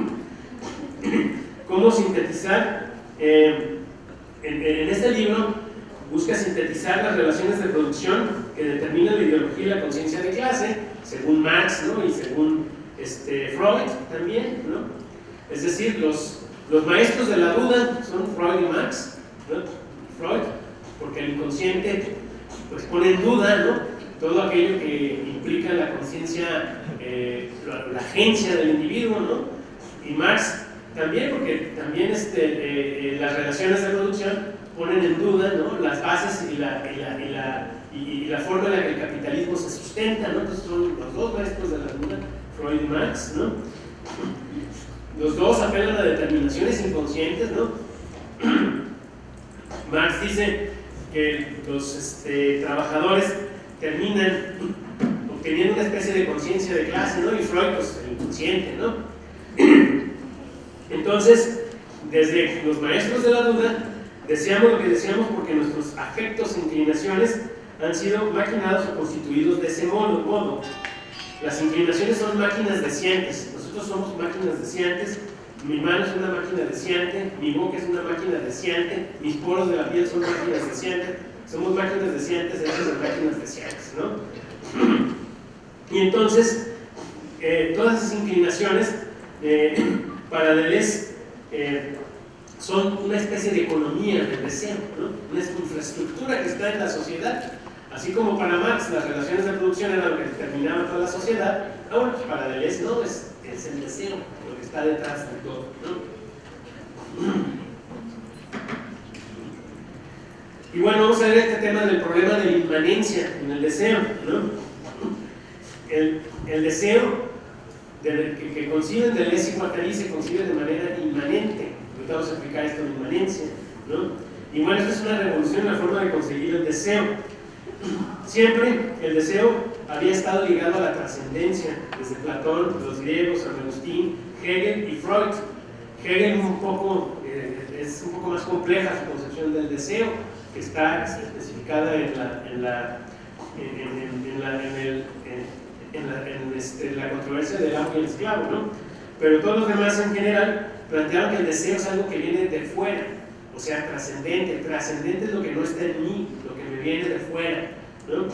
¿Cómo sintetizar? En este libro busca sintetizar las relaciones de producción que determinan la ideología y la conciencia de clase, según Marx, ¿no?, y según Freud también, ¿no? Es decir, los maestros de la duda son Freud y Marx, ¿no? Freud, porque el inconsciente pues pone en duda, ¿no?, todo aquello que implica la conciencia, la agencia del individuo, ¿no? Y Marx también, porque también las relaciones de producción ponen en duda, ¿no?, las bases y la forma en la que el capitalismo se sustenta, ¿no? Entonces son los dos maestros de la duda, Freud y Marx, ¿no? Los dos apelan a determinaciones inconscientes, ¿no? Marx dice que los trabajadores terminan obteniendo una especie de conciencia de clase, ¿no? Y Freud, pues, el inconsciente, ¿no? Entonces, desde los maestros de la duda, deseamos lo que deseamos porque nuestros afectos e inclinaciones han sido maquinados o constituidos de ese modo. Las inclinaciones son máquinas deseantes. Nosotros somos máquinas deseantes. Mi mano es una máquina deseante, mi boca es una máquina deseante, mis poros de la piel son máquinas deseantes. Somos máquinas deseantes hechas de máquinas deseantes, ¿no? Y entonces, todas esas inclinaciones, para Deleuze, son una especie de economía del deseo, ¿no?, una infraestructura que está en la sociedad Así como para Marx las relaciones de producción eran lo que determinaba toda la sociedad, bueno, pues para Deleuze no, es el deseo lo que está detrás de todo, ¿no? Y bueno, vamos a ver este tema del problema de la inmanencia en el deseo, ¿no? El deseo que conciben Deleuze y Guattari se concibe de manera inmanente. Ahorita vamos a explicar esto de inmanencia, ¿no? Y bueno, esto es una revolución en la forma de conseguir el deseo. Siempre el deseo había estado ligado a la trascendencia, desde Platón, los griegos, San Agustín, Hegel y Freud. Hegel es un poco más compleja su concepción del deseo, que está especificada en la controversia del amo y el esclavo, ¿no? Pero todos los demás en general plantearon que el deseo es algo que viene de fuera, o sea, trascendente. Trascendente es lo que no está en mí, lo que me viene de fuera, ¿no?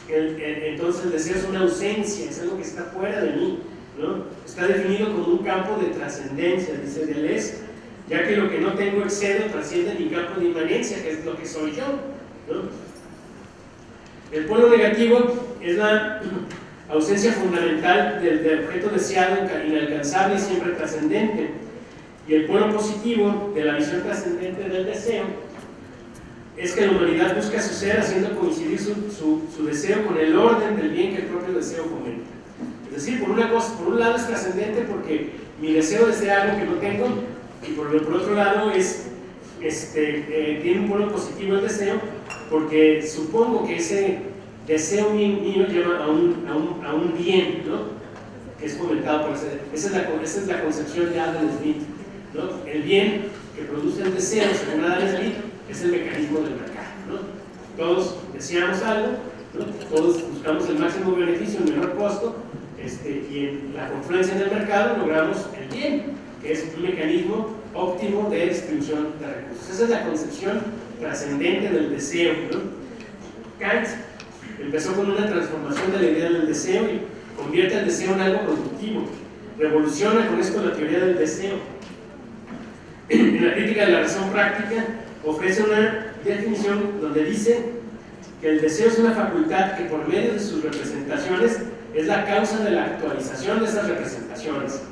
Entonces el deseo es una ausencia, es algo que está fuera de mí, ¿no? Está definido como un campo de trascendencia, dice Deleuze, ya que lo que no tengo excede o trasciende mi campo de inmanencia, que es lo que soy yo, ¿no? El polo negativo es la ausencia fundamental del objeto deseado, inalcanzable y siempre trascendente. Y el polo positivo de la visión trascendente del deseo es que la humanidad busca su ser haciendo coincidir su deseo con el orden del bien que el propio deseo fomenta. Es decir, por un lado es trascendente porque mi deseo desea algo que no tengo, y por otro lado tiene un polo positivo el deseo porque supongo que ese deseo mío lleva a un bien, ¿no? Que es fomentado por esa es la concepción de Adam Smith, ¿no? El bien que produce el deseo, según Adam Smith, es el mecanismo del mercado, ¿no? Todos deseamos algo, ¿no? Todos buscamos el máximo beneficio, el menor costo, y en la confluencia en el mercado logramos el bien, que es un mecanismo óptimo de distribución de recursos. Esa es la concepción trascendente del deseo, ¿no? Kant empezó con una transformación de la idea del deseo y convierte el deseo en algo productivo. Revoluciona con esto la teoría del deseo. En la crítica de la razón práctica ofrece una definición donde dice que el deseo es una facultad que por medio de sus representaciones es la causa de la actualización de esas representaciones.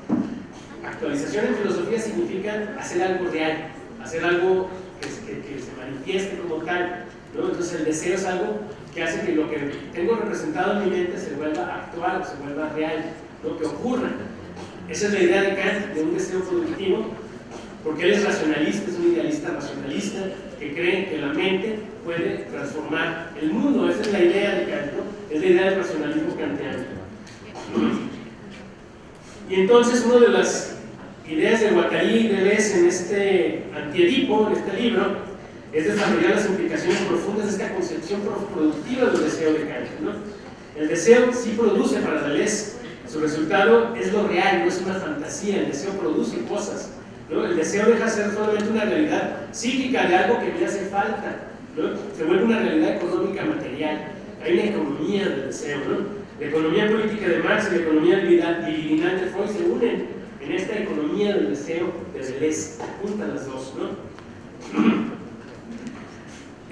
Actualización en filosofía significa hacer algo real, hacer algo que se manifieste como tal, ¿no? Entonces el deseo es algo que hace que lo que tengo representado en mi mente se vuelva actual, se vuelva real, ¿no? Que ocurra. Esa es la idea de Kant de un deseo productivo, porque él es racionalista, es un idealista racionalista que cree que la mente puede transformar el mundo. Esa es la idea de Kant, ¿no? Es la idea del racionalismo kantiano. Y entonces una de las ideas de Guattari y Deleuze en este Antiedipo, en este libro, es desarrollar las implicaciones profundas de esta concepción productiva del deseo de Kant, ¿no? El deseo sí produce para Deleuze, su resultado es lo real, no es una fantasía, el deseo produce cosas, ¿no? El deseo deja de ser solamente una realidad psíquica de algo que me hace falta, ¿no? Se vuelve una realidad económica material, hay una economía del deseo, ¿no? La economía política de Marx y la economía libidinal de Freud se unen en esta economía del deseo de Deleuze, se juntan las dos, ¿no?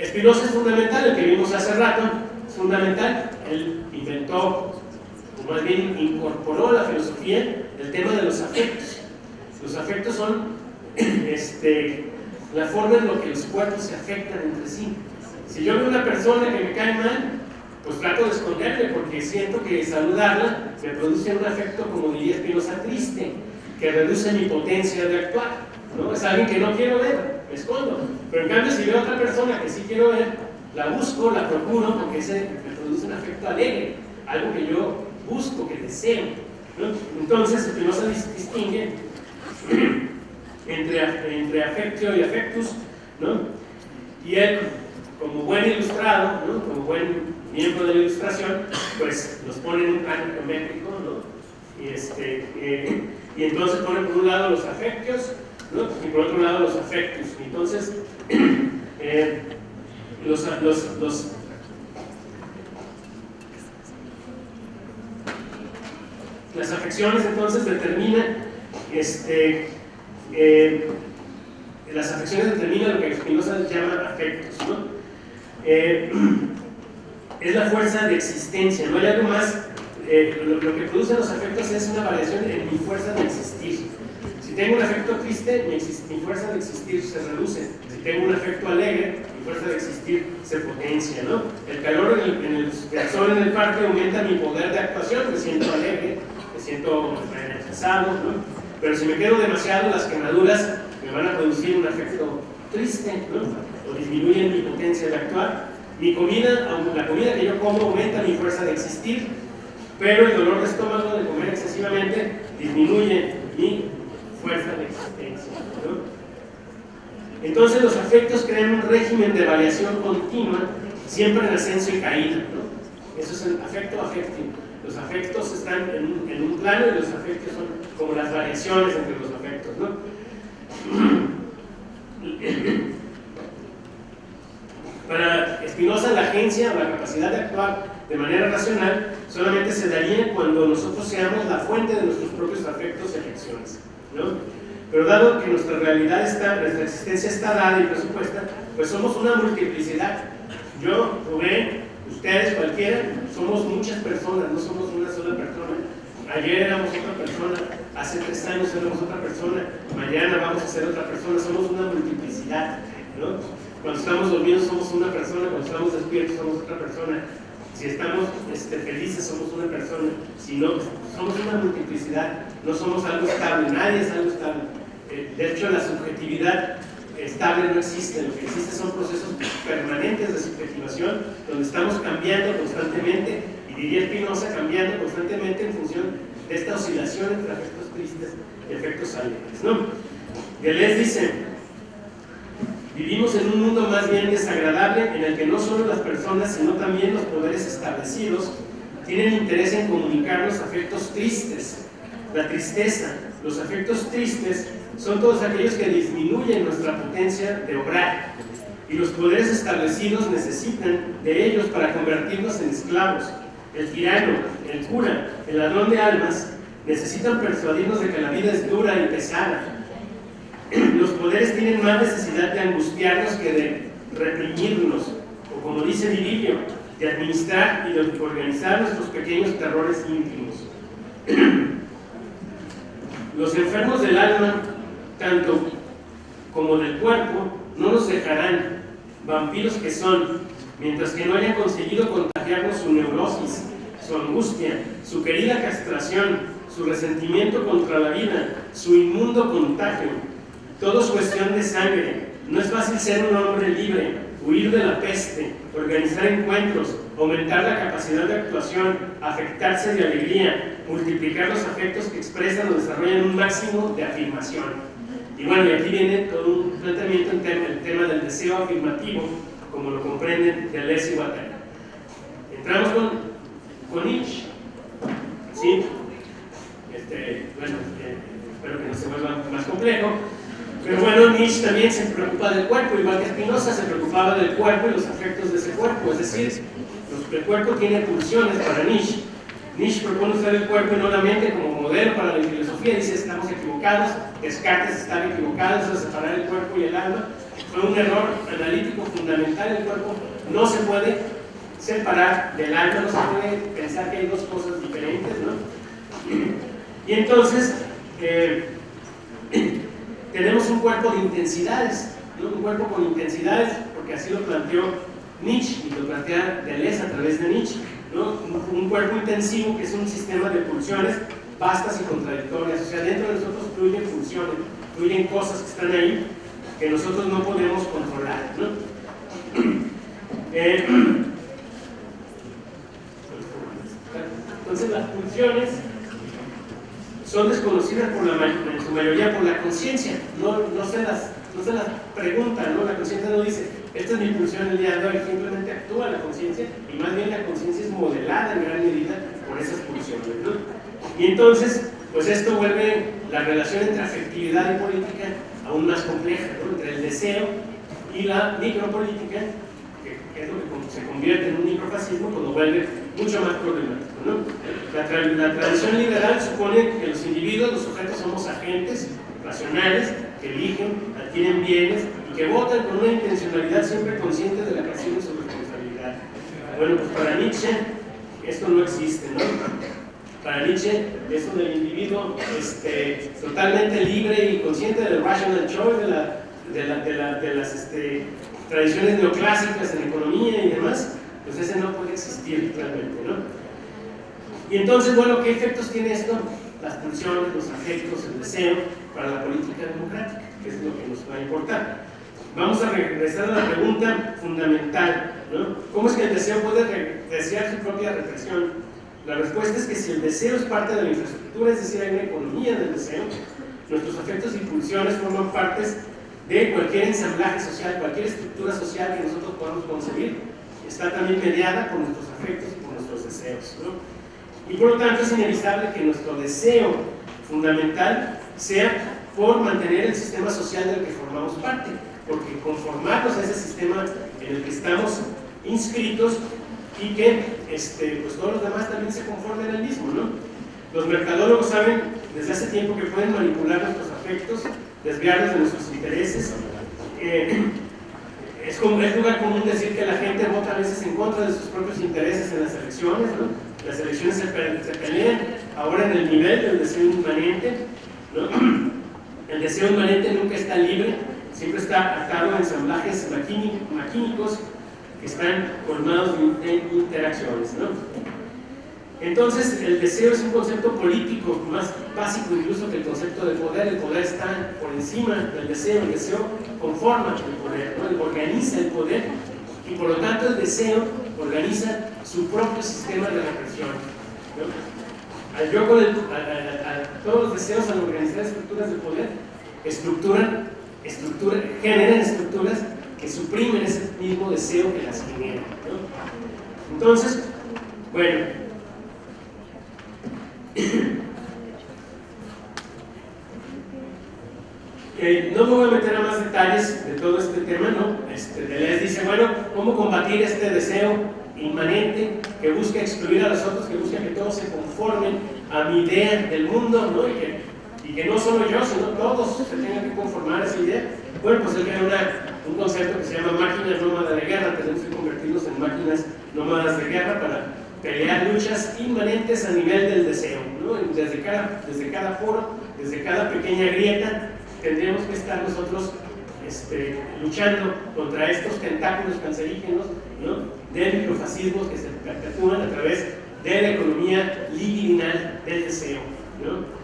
Spinoza es fundamental, el que vimos hace rato, es fundamental. Él inventó, o más bien incorporó a la filosofía el tema de los afectos. Los afectos son la forma en la que los cuerpos se afectan entre sí. Si yo veo una persona que me cae mal, pues trato de esconderle porque siento que saludarla me produce un afecto, como diría Spinoza, triste, que reduce mi potencia de actuar, ¿no? Es alguien que no quiero ver, me escondo. Pero en cambio, si veo a otra persona que sí quiero ver, la busco, la procuro, porque ese me produce un afecto alegre, algo que yo busco, que deseo, ¿no? Entonces, Spinoza distingue entre afectio y affectus, ¿no? Y él, como buen ilustrado, ¿no? Como buen miembro de la ilustración, pues los pone en un plano geométrico, ¿no? Y entonces pone por un lado los afectios, ¿no? Y por otro lado los afectus. Entonces, las afecciones entonces determinan lo que Spinoza llama afectos, ¿no? es la fuerza de existencia, no hay algo más. Lo que producen los afectos es una variación en mi fuerza de existir. Si tengo un afecto triste, mi fuerza de existir se reduce. Si tengo un afecto alegre, mi fuerza de existir se potencia, ¿no? El calor en el sol en el parque aumenta mi poder de actuación, me siento alegre, me siento energizado, ¿no? Pero si me quedo demasiado, las quemaduras me van a producir un afecto triste, ¿no? O disminuyen mi potencia de actuar. Mi comida, aunque la comida que yo como aumenta mi fuerza de existir, pero el dolor de estómago de comer excesivamente disminuye mi fuerza de existencia, ¿no? Entonces los afectos crean un régimen de variación continua, siempre en ascenso y caída, ¿no? Eso es el afecto afectivo. Los afectos están en un plano y los afectos son como las variaciones entre los afectos, ¿no? Para Spinoza, la agencia o la capacidad de actuar de manera racional solamente se daría cuando nosotros seamos la fuente de nuestros propios afectos y afecciones, ¿no? Pero dado que nuestra realidad nuestra existencia está dada y presupuesta, pues somos una multiplicidad. Yo, Rubén, ustedes, cualquiera, somos muchas personas, no somos una sola persona. Ayer éramos otra persona, hace 3 años éramos otra persona, mañana vamos a ser otra persona, somos una multiplicidad, ¿no? Cuando estamos dormidos somos una persona, cuando estamos despiertos somos otra persona. Si estamos felices somos una persona, si no, somos una multiplicidad, no somos algo estable, nadie es algo estable. De hecho, la subjetividad estable no existe, lo que existe son procesos permanentes de subjetivación, donde estamos cambiando constantemente, y diría Spinoza, cambiando constantemente en función de esta oscilación entre afectos tristes y afectos alegres, ¿no? Deleuze dice: vivimos en un mundo más bien desagradable en el que no solo las personas, sino también los poderes establecidos tienen interés en comunicarnos afectos tristes. La tristeza, los afectos tristes son todos aquellos que disminuyen nuestra potencia de obrar, y los poderes establecidos necesitan de ellos para convertirnos en esclavos. El tirano, el cura, el ladrón de almas necesitan persuadirnos de que la vida es dura y pesada. Los poderes tienen más necesidad de angustiarnos que de reprimirnos, o como dice Virilio, de administrar y de organizar nuestros pequeños terrores íntimos. Los enfermos del alma, tanto como del cuerpo, no nos dejarán, vampiros que son, mientras que no hayan conseguido contagiarnos su neurosis, su angustia, su querida castración, su resentimiento contra la vida, su inmundo contagio. Todo es cuestión de sangre. No es fácil ser un hombre libre, huir de la peste, organizar encuentros, aumentar la capacidad de actuación, afectarse de alegría, multiplicar los afectos que expresan o desarrollan un máximo de afirmación. Y bueno, y aquí viene todo un planteamiento en el tema del deseo afirmativo, como lo comprenden Deleuze y Guattari. Entramos con Nietzsche, ¿sí? Espero que no se vuelva más complejo. Pero bueno, Nietzsche también se preocupa del cuerpo, igual que Spinoza se preocupaba del cuerpo y los afectos de ese cuerpo. Es decir, el cuerpo tiene pulsiones para Nietzsche. Nietzsche propone usar el cuerpo y no la mente como modelo para la filosofía. Dice: estamos equivocados, Descartes estaba equivocado, eso de separar el cuerpo y el alma fue un error analítico fundamental. El cuerpo no se puede separar del alma, no se puede pensar que hay dos cosas diferentes, ¿no? Y entonces tenemos un cuerpo de intensidades, ¿no? Un cuerpo con intensidades, porque así lo planteó Nietzsche y lo plantea Deleuze a través de Nietzsche, ¿no? Un cuerpo intensivo que es un sistema de pulsiones vastas y contradictorias. O sea, dentro de nosotros fluyen pulsiones, fluyen cosas que están ahí que nosotros no podemos controlar, ¿no? Entonces las pulsiones son desconocidas en su mayoría por la conciencia, no se las preguntan, ¿no? La conciencia no dice: esta es mi pulsión el día de hoy, simplemente actúa la conciencia, y más bien la conciencia es modelada en gran medida por esas pulsiones, ¿no? Y entonces, pues esto vuelve la relación entre afectividad y política aún más compleja, ¿no? Entre el deseo y la micropolítica, que es lo que se convierte en un microfascismo, pues lo vuelve mucho más problemático, ¿no? La tradición liberal supone que los individuos, los sujetos, somos agentes racionales que eligen, adquieren bienes y que votan con una intencionalidad siempre consciente de la creación de su responsabilidad. Bueno, pues para Nietzsche esto no existe, ¿no? Para Nietzsche, eso del individuo totalmente libre y consciente del rational choice, de las tradiciones neoclásicas en economía y demás, pues ese no puede existir realmente, ¿no? Y entonces, bueno, ¿qué efectos tiene esto? Las pulsiones, los afectos, el deseo para la política democrática, que es lo que nos va a importar. Vamos a regresar a la pregunta fundamental, ¿no? ¿Cómo es que el deseo puede desear su propia represión? La respuesta es que si el deseo es parte de la infraestructura, es decir, hay una economía del deseo, nuestros afectos y pulsiones forman partes de cualquier ensamblaje social, cualquier estructura social que nosotros podamos concebir, está también mediada por nuestros afectos y por nuestros deseos, ¿no? Y por lo tanto es inevitable que nuestro deseo fundamental sea por mantener el sistema social del que formamos parte, porque conformarnos a ese sistema en el que estamos inscritos y que pues todos los demás también se conformen al mismo, ¿no? Los mercadólogos saben desde hace tiempo que pueden manipular nuestros afectos, desviarnos de nuestros intereses. Es lugar común decir que la gente vota a veces en contra de sus propios intereses en las elecciones, ¿no? Las elecciones se pelean ahora en el nivel del deseo inmanente, ¿no? El deseo inmanente nunca está libre, siempre está atado a ensamblajes maquínicos que están colmados de interacciones, ¿no? Entonces, el deseo es un concepto político más básico incluso que el concepto de poder. El poder está por encima del deseo, el deseo conforma el poder, ¿no? Organiza el poder y por lo tanto el deseo organiza su propio sistema de represión, ¿no? Todos los deseos al organizar estructuras de poder generan estructuras que suprimen ese mismo deseo que las genera, ¿no? Entonces, bueno, no me voy a meter a más detalles de todo este tema, ¿no? Deleuze dice, bueno, ¿cómo combatir este deseo inmanente que busca excluir a los otros, que busca que todos se conformen a mi idea del mundo, ¿no? Y que no solo yo, sino todos se tengan que conformar a esa idea? Bueno, pues él crea un concepto que se llama máquinas nómadas de guerra. Tenemos que convertirnos en máquinas nómadas de guerra para pelear luchas inmanentes a nivel del deseo, ¿no? Desde cada foro, desde cada pequeña grieta, tendríamos que estar nosotros luchando contra estos tentáculos cancerígenos, ¿no? Del microfascismo que se perpetúan a través de la economía libidinal del deseo, ¿no?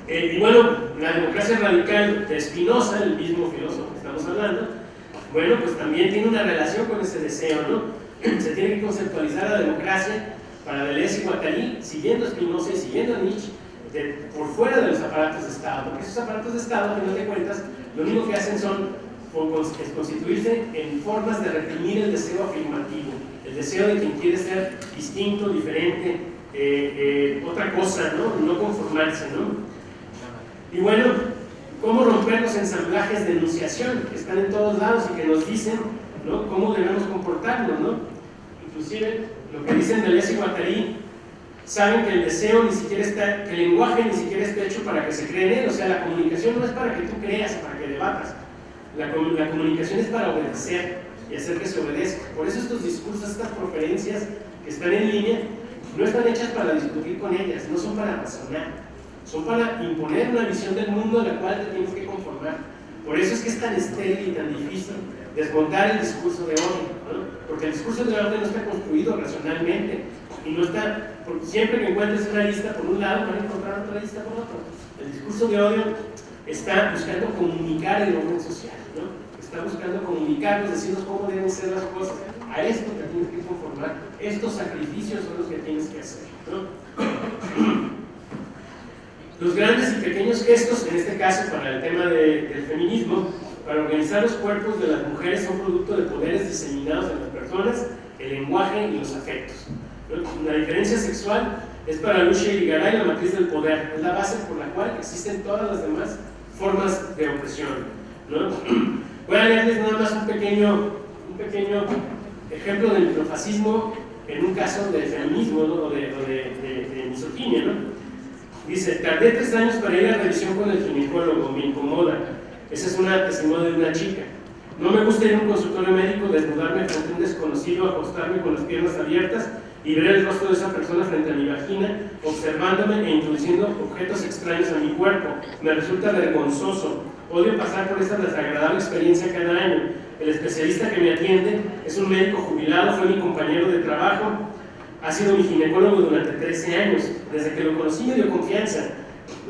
Y bueno, la democracia radical de Spinoza, el mismo filósofo que estamos hablando, bueno, pues también tiene una relación con ese deseo, ¿no? Se tiene que conceptualizar la democracia para Deleuze y Guattari, siguiendo a Spinoza y siguiendo a Nietzsche, por fuera de los aparatos de Estado, porque esos aparatos de Estado, a final de cuentas, lo único que hacen es constituirse en formas de reprimir el deseo afirmativo, el deseo de quien quiere ser distinto, diferente, otra cosa, ¿no? No conformarse, ¿no? Y bueno, ¿cómo romper los ensamblajes de enunciación que están en todos lados y que nos dicen, ¿no? Cómo debemos comportarnos, ¿no? Inclusive, lo que dicen Deleuze y Guattari, saben que el deseo ni siquiera está, que el lenguaje ni siquiera está hecho para que se cree en él. O sea, la comunicación no es para que tú creas, para que debatas. La comunicación es para obedecer y hacer que se obedezca. Por eso estos discursos, estas conferencias que están en línea, no están hechas para discutir con ellas, no son para razonar. Son para imponer una visión del mundo a la cual te tienes que conformar. Por eso es que es tan estéril y tan difícil desmontar el discurso de odio, ¿no? Porque el discurso de odio no está construido racionalmente y no está, porque siempre que encuentres una lista por un lado, van a encontrar otra lista por otro. El discurso de odio está buscando comunicar el orden social, ¿no? Está buscando comunicarnos, decirnos cómo deben ser las cosas. A esto te tienes que conformar. Estos sacrificios son los que tienes que hacer, ¿no? Los grandes y pequeños gestos, en este caso para el tema del feminismo, para organizar los cuerpos de las mujeres, son producto de poderes diseminados en las personas, el lenguaje y los afectos. La diferencia sexual es para Lucia Irigaray la matriz del poder, es la base por la cual existen todas las demás formas de opresión, ¿no? Voy a leerles nada más un pequeño ejemplo del microfascismo en un caso de feminismo, ¿no? o de misoginia, ¿no? Dice, tardé 3 años para ir a revisión con el ginecólogo, me incomoda. Ese es un testimonio de una chica. No me gusta ir a un consultorio médico, desnudarme frente a un desconocido, acostarme con las piernas abiertas y ver el rostro de esa persona frente a mi vagina, observándome e introduciendo objetos extraños a mi cuerpo. Me resulta vergonzoso. Odio pasar por esta desagradable experiencia cada año. El especialista que me atiende es un médico jubilado, fue mi compañero de trabajo, ha sido mi ginecólogo durante 13 años. Desde que lo conocí me dio confianza.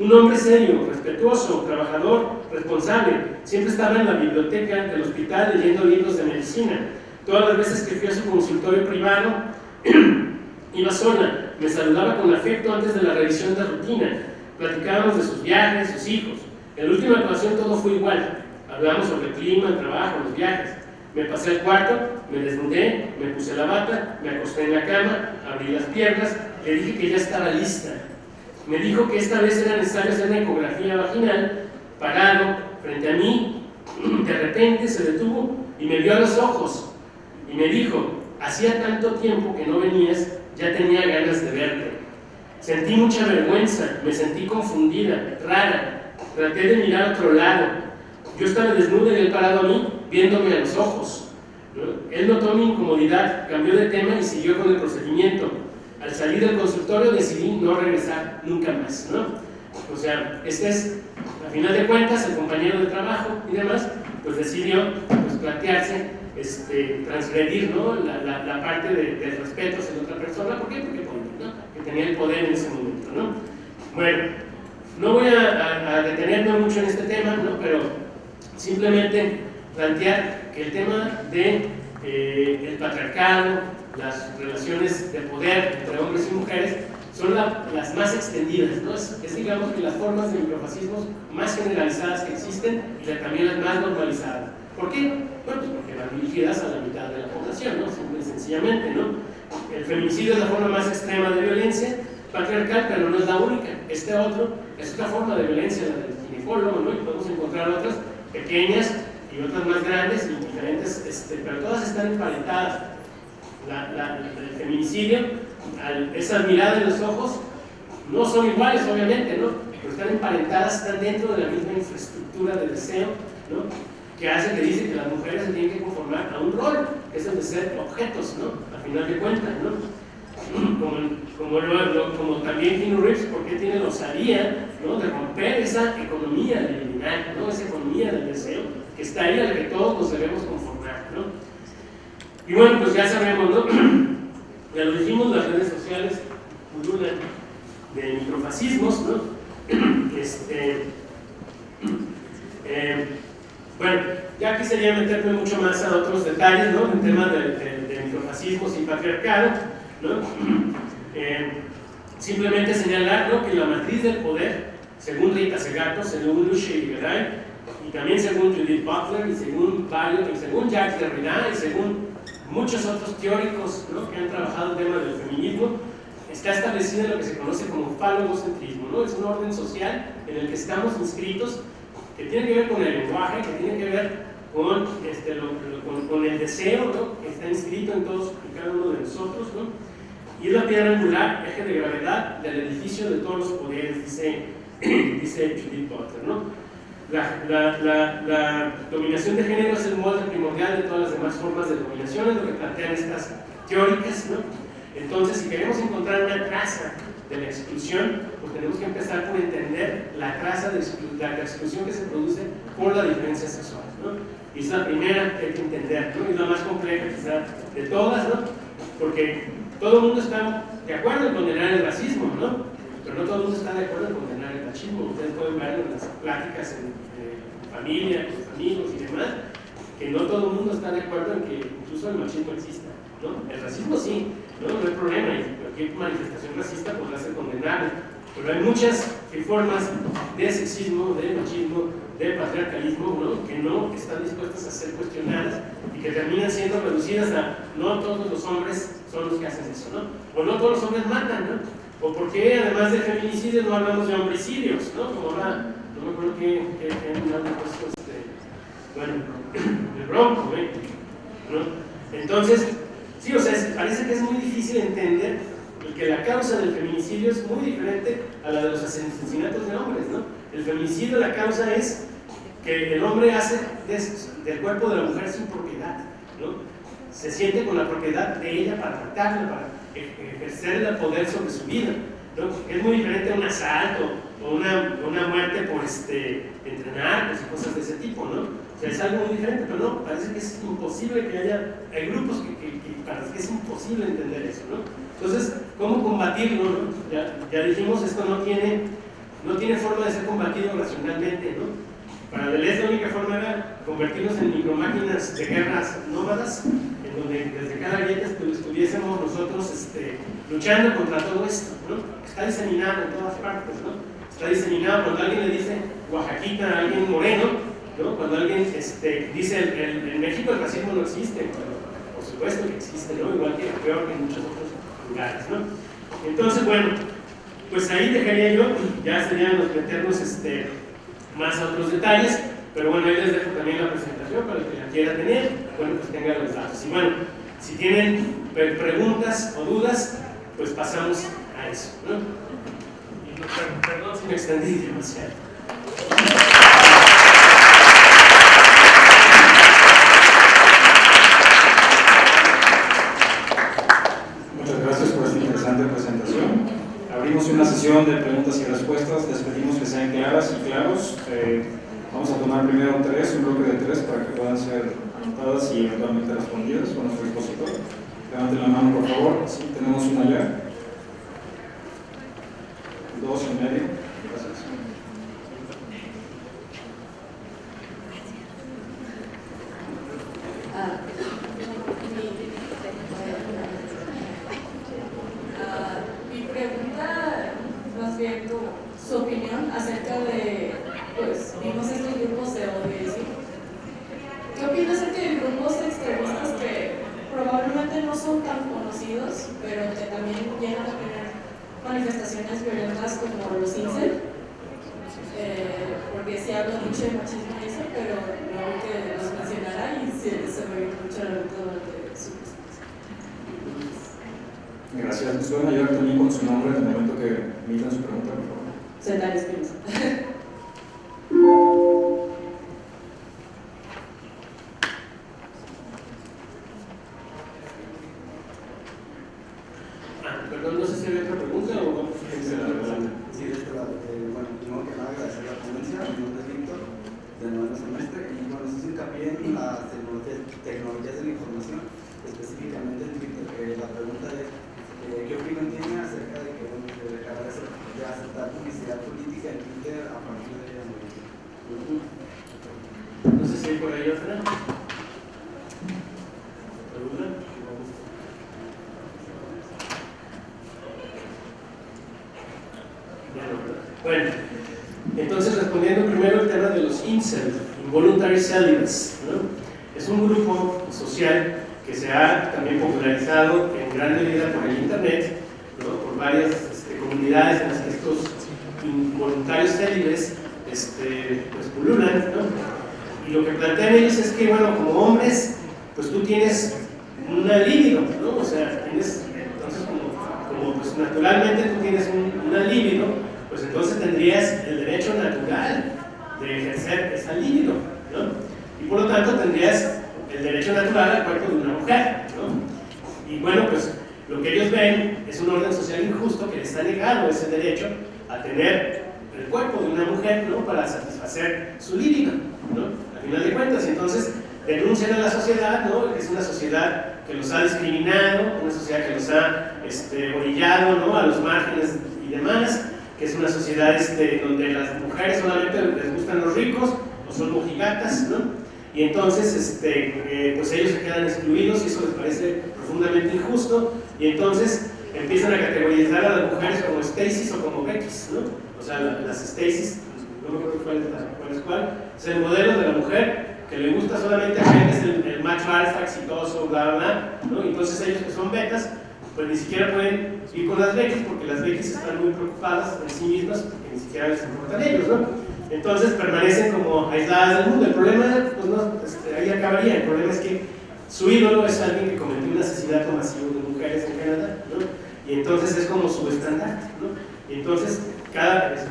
Un hombre serio, respetuoso, trabajador, responsable. Siempre estaba en la biblioteca del hospital leyendo libros de medicina. Todas las veces que fui a su consultorio privado, iba sola. Me saludaba con afecto antes de la revisión de rutina. Platicábamos de sus viajes, sus hijos. En la última ocasión todo fue igual. Hablamos sobre el clima, el trabajo, los viajes. Me pasé al cuarto, me desnudé, me puse la bata, me acosté en la cama, abrí las piernas, le dije que ya estaba lista. Me dijo que esta vez era necesario hacer una ecografía vaginal, parado, frente a mí. De repente se detuvo y me vio a los ojos y me dijo: hacía tanto tiempo que no venías, ya tenía ganas de verte. Sentí mucha vergüenza, me sentí confundida, rara, traté de mirar a otro lado. Yo estaba desnuda y él parado a mí, viéndome a los ojos, ¿no? Él notó mi incomodidad, cambió de tema y siguió con el procedimiento. Al salir del consultorio decidí no regresar nunca más, ¿no? O sea, este es, a final de cuentas, el compañero de trabajo y demás, pues decidió pues, plantearse, transgredir, ¿no? la parte del respeto hacia la otra persona. ¿Por qué? Porque ¿no? Que tenía el poder en ese momento, ¿no? Bueno, no voy a detenerme mucho en este tema, ¿no? Pero simplemente plantear que el tema de el patriarcado, las relaciones de poder entre hombres y mujeres son las más extendidas, ¿no? Es digamos que las formas de microfascismos más generalizadas que existen y también las más normalizadas. ¿Por qué? Bueno, pues porque van dirigidas a la mitad de la población, ¿no? Simple y sencillamente, ¿no? El feminicidio es la forma más extrema de violencia patriarcal, pero no es la única. Este otro es otra forma de violencia, la del ginecólogo, ¿no? Y podemos encontrar otras pequeñas y otras más grandes y diferentes, pero todas están emparentadas. El feminicidio, esa mirada en los ojos, no son iguales, obviamente, ¿no? Pero están emparentadas, están dentro de la misma infraestructura de deseo, ¿no? Que hace que dice que las mujeres se tienen que conformar a un rol, que es el de ser objetos, ¿no? A final de cuentas, ¿no? Como también Keanu Reeves, porque tiene la osadía, ¿no? De romper esa economía liminal, ¿no? Esa economía del deseo, que está ahí a la que todos nos debemos conformar, ¿no? Y bueno, pues ya sabemos, ¿no? Ya lo dijimos, las redes sociales pululan de microfascismos, ¿no? Bueno, ya quisiera meterme mucho más a otros detalles, ¿no? En temas de microfascismos y patriarcado, ¿no? Simplemente señalar, ¿no? Que la matriz del poder, según Rita Segato, según Luce Igueray, y también según Judith Butler, y según Jacques Derrida, y según muchos otros teóricos, ¿no? Que han trabajado el tema del feminismo, está establecida en lo que se conoce como falogocentrismo, ¿no? Es un orden social en el que estamos inscritos, que tiene que ver con el lenguaje, que tiene que ver con el deseo, ¿no? Que está inscrito en todos y cada uno de nosotros, ¿no? Y es la piedra angular, eje de gravedad del edificio de todos los poderes, dice Judith Butler, ¿no? La dominación de género es el molde primordial de todas las demás formas de dominación, es lo que plantean estas teóricas, ¿no? Entonces, si queremos encontrar una traza de la exclusión, pues tenemos que empezar por entender la traza de la exclusión que se produce por la diferencia sexual, ¿no? Y es la primera que hay que entender, ¿no? Y es la más compleja quizá de todas, ¿no? Porque todo el mundo está de acuerdo en condenar el racismo, ¿no? Pero no todo el mundo está de acuerdo en condenar el machismo. Ustedes pueden ver en las pláticas en familia, con sus amigos y demás, que no todo el mundo está de acuerdo en que incluso el machismo exista, ¿no? El racismo sí, no hay problema, y cualquier manifestación racista podrá ser condenable, pero hay muchas formas de sexismo, de machismo, de patriarcalismo, ¿no? Que no están dispuestas a ser cuestionadas y que terminan siendo reducidas a no todos los hombres son los que hacen eso, ¿no? O no todos los hombres matan, ¿no? O por qué además de feminicidios no hablamos de homicidios, ¿no? Como ahora, no me acuerdo qué han puesto bueno, el Bronco, ¿no? Entonces, sí, o sea, parece que es muy difícil entender que la causa del feminicidio es muy diferente a la de los asesinatos de hombres, ¿no? El feminicidio, la causa es que el hombre hace del cuerpo de la mujer su propiedad, ¿no? Se siente con la propiedad de ella para tratarla, para ejercer el poder sobre su vida, ¿no? Es muy diferente a un asalto o una muerte por entrenar y cosas de ese tipo, ¿no? O sea, es algo muy diferente, pero no, parece que es imposible que hay grupos que para los que es imposible entender eso, ¿no? Entonces, ¿cómo combatirlo, no? Ya dijimos, esto no tiene forma de ser combatido racionalmente, ¿no? Para Deleuze la única forma era convertirnos en micromáquinas de guerras nómadas, en donde desde cada grieta estuviésemos nosotros luchando contra todo esto, ¿no? Está diseminado en todas partes, ¿no? Está diseminado cuando alguien le dice oaxaquita a alguien moreno, ¿no? Cuando alguien dice en México el racismo no existe, por supuesto que existe, ¿no? Igual que peor que en muchos otros lugares, ¿no? Entonces, bueno, pues ahí dejaría yo, ya serían los meternos más a otros detalles, pero bueno, ahí les dejo también la presentación para el que la quiera tener, bueno, pues tenga los datos. Y bueno, si tienen preguntas o dudas, pues pasamos a eso, ¿no? Y perdón si me extendí demasiado. Muchas gracias por esta interesante presentación. Abrimos una sesión de preguntas y respuestas. Les pedimos que sean claras y claros. Vamos a tomar primero un bloque de 3 para que puedan ser anotadas y eventualmente respondidas con nuestro expositor. Levanten la mano, por favor. Sí, tenemos una ya. 2 en medio. Gracias. Mi pregunta, más bien como su opinión acerca de, pues, vimos estos grupos de odio y así. ¿Qué opina acerca de grupos extremistas que probablemente no son tan conocidos, pero que también llegan a tener manifestaciones violentas como los incel? Porque sí hablo mucho de machismo y eso, pero no que los mencionara y se me vino mucho la mente durante su presentación. Gracias. ¿Nos pueden ayudar también con su nombre en el momento que emitan su pregunta, por favor? Sentar Espinosa. Perdón, no sé si hay otra pregunta o vamos a empezar adelante. Sí, de este lado. Bueno, primero que nada agradecer la ponencia, mi nombre es Víctor, del noveno semestre, y bueno, se hizo hincapié en las tecnologías de la información, específicamente en Twitter. La pregunta es, ¿qué opinión tiene acerca de que bueno, de dejar de aceptar publicidad política en Twitter a partir de ella? No sé si hay por ahí otra. ¿Alguna? Bueno, entonces respondiendo primero el tema de los incel, involuntary celibates, ¿no? Es un grupo social que se ha también popularizado en gran medida por el internet, ¿no? Por varias comunidades en las que estos involuntarios célibes pues pululan, ¿no? Y lo que plantean ellos es que, bueno, como hombres, pues tú tienes una libido, ¿no? O sea, tienes, entonces como pues naturalmente tú tienes una libido, pues entonces tendrías el derecho natural de ejercer esa libido, ¿no? Y por lo tanto tendrías el derecho natural al cuerpo de una mujer, ¿no? Y bueno, pues lo que ellos ven es un orden social injusto que les ha negado ese derecho a tener el cuerpo de una mujer, ¿no? Para satisfacer su libido, ¿no? A final de cuentas, y entonces denuncian a la sociedad, ¿no? Que es una sociedad que los ha discriminado, una sociedad que los ha orillado, ¿no? A los márgenes y demás, que es una sociedad donde las mujeres solamente les gustan los ricos o son mojigatas, ¿no? Y entonces pues ellos se quedan excluidos y eso les parece profundamente injusto, y entonces empiezan a categorizar a las mujeres como Stacy's o como Becky's, ¿no? O sea, las Stacy's, no me acuerdo cuál es cuál, es el modelo de la mujer que le gusta solamente a gente, es el macho alfa exitoso, bla, bla, bla, ¿no? Y entonces ellos que son betas, pues ni siquiera pueden ir con las Becky's porque las Becky's están muy preocupadas de sí mismas porque ni siquiera les importan ellos, ¿no? Entonces permanecen como aisladas del mundo. El problema, pues no, ahí acabaría. El problema es que su ídolo es alguien que cometió un asesinato masivo de mujeres en Canadá, ¿no? Y entonces es como su estandarte, ¿no? Y entonces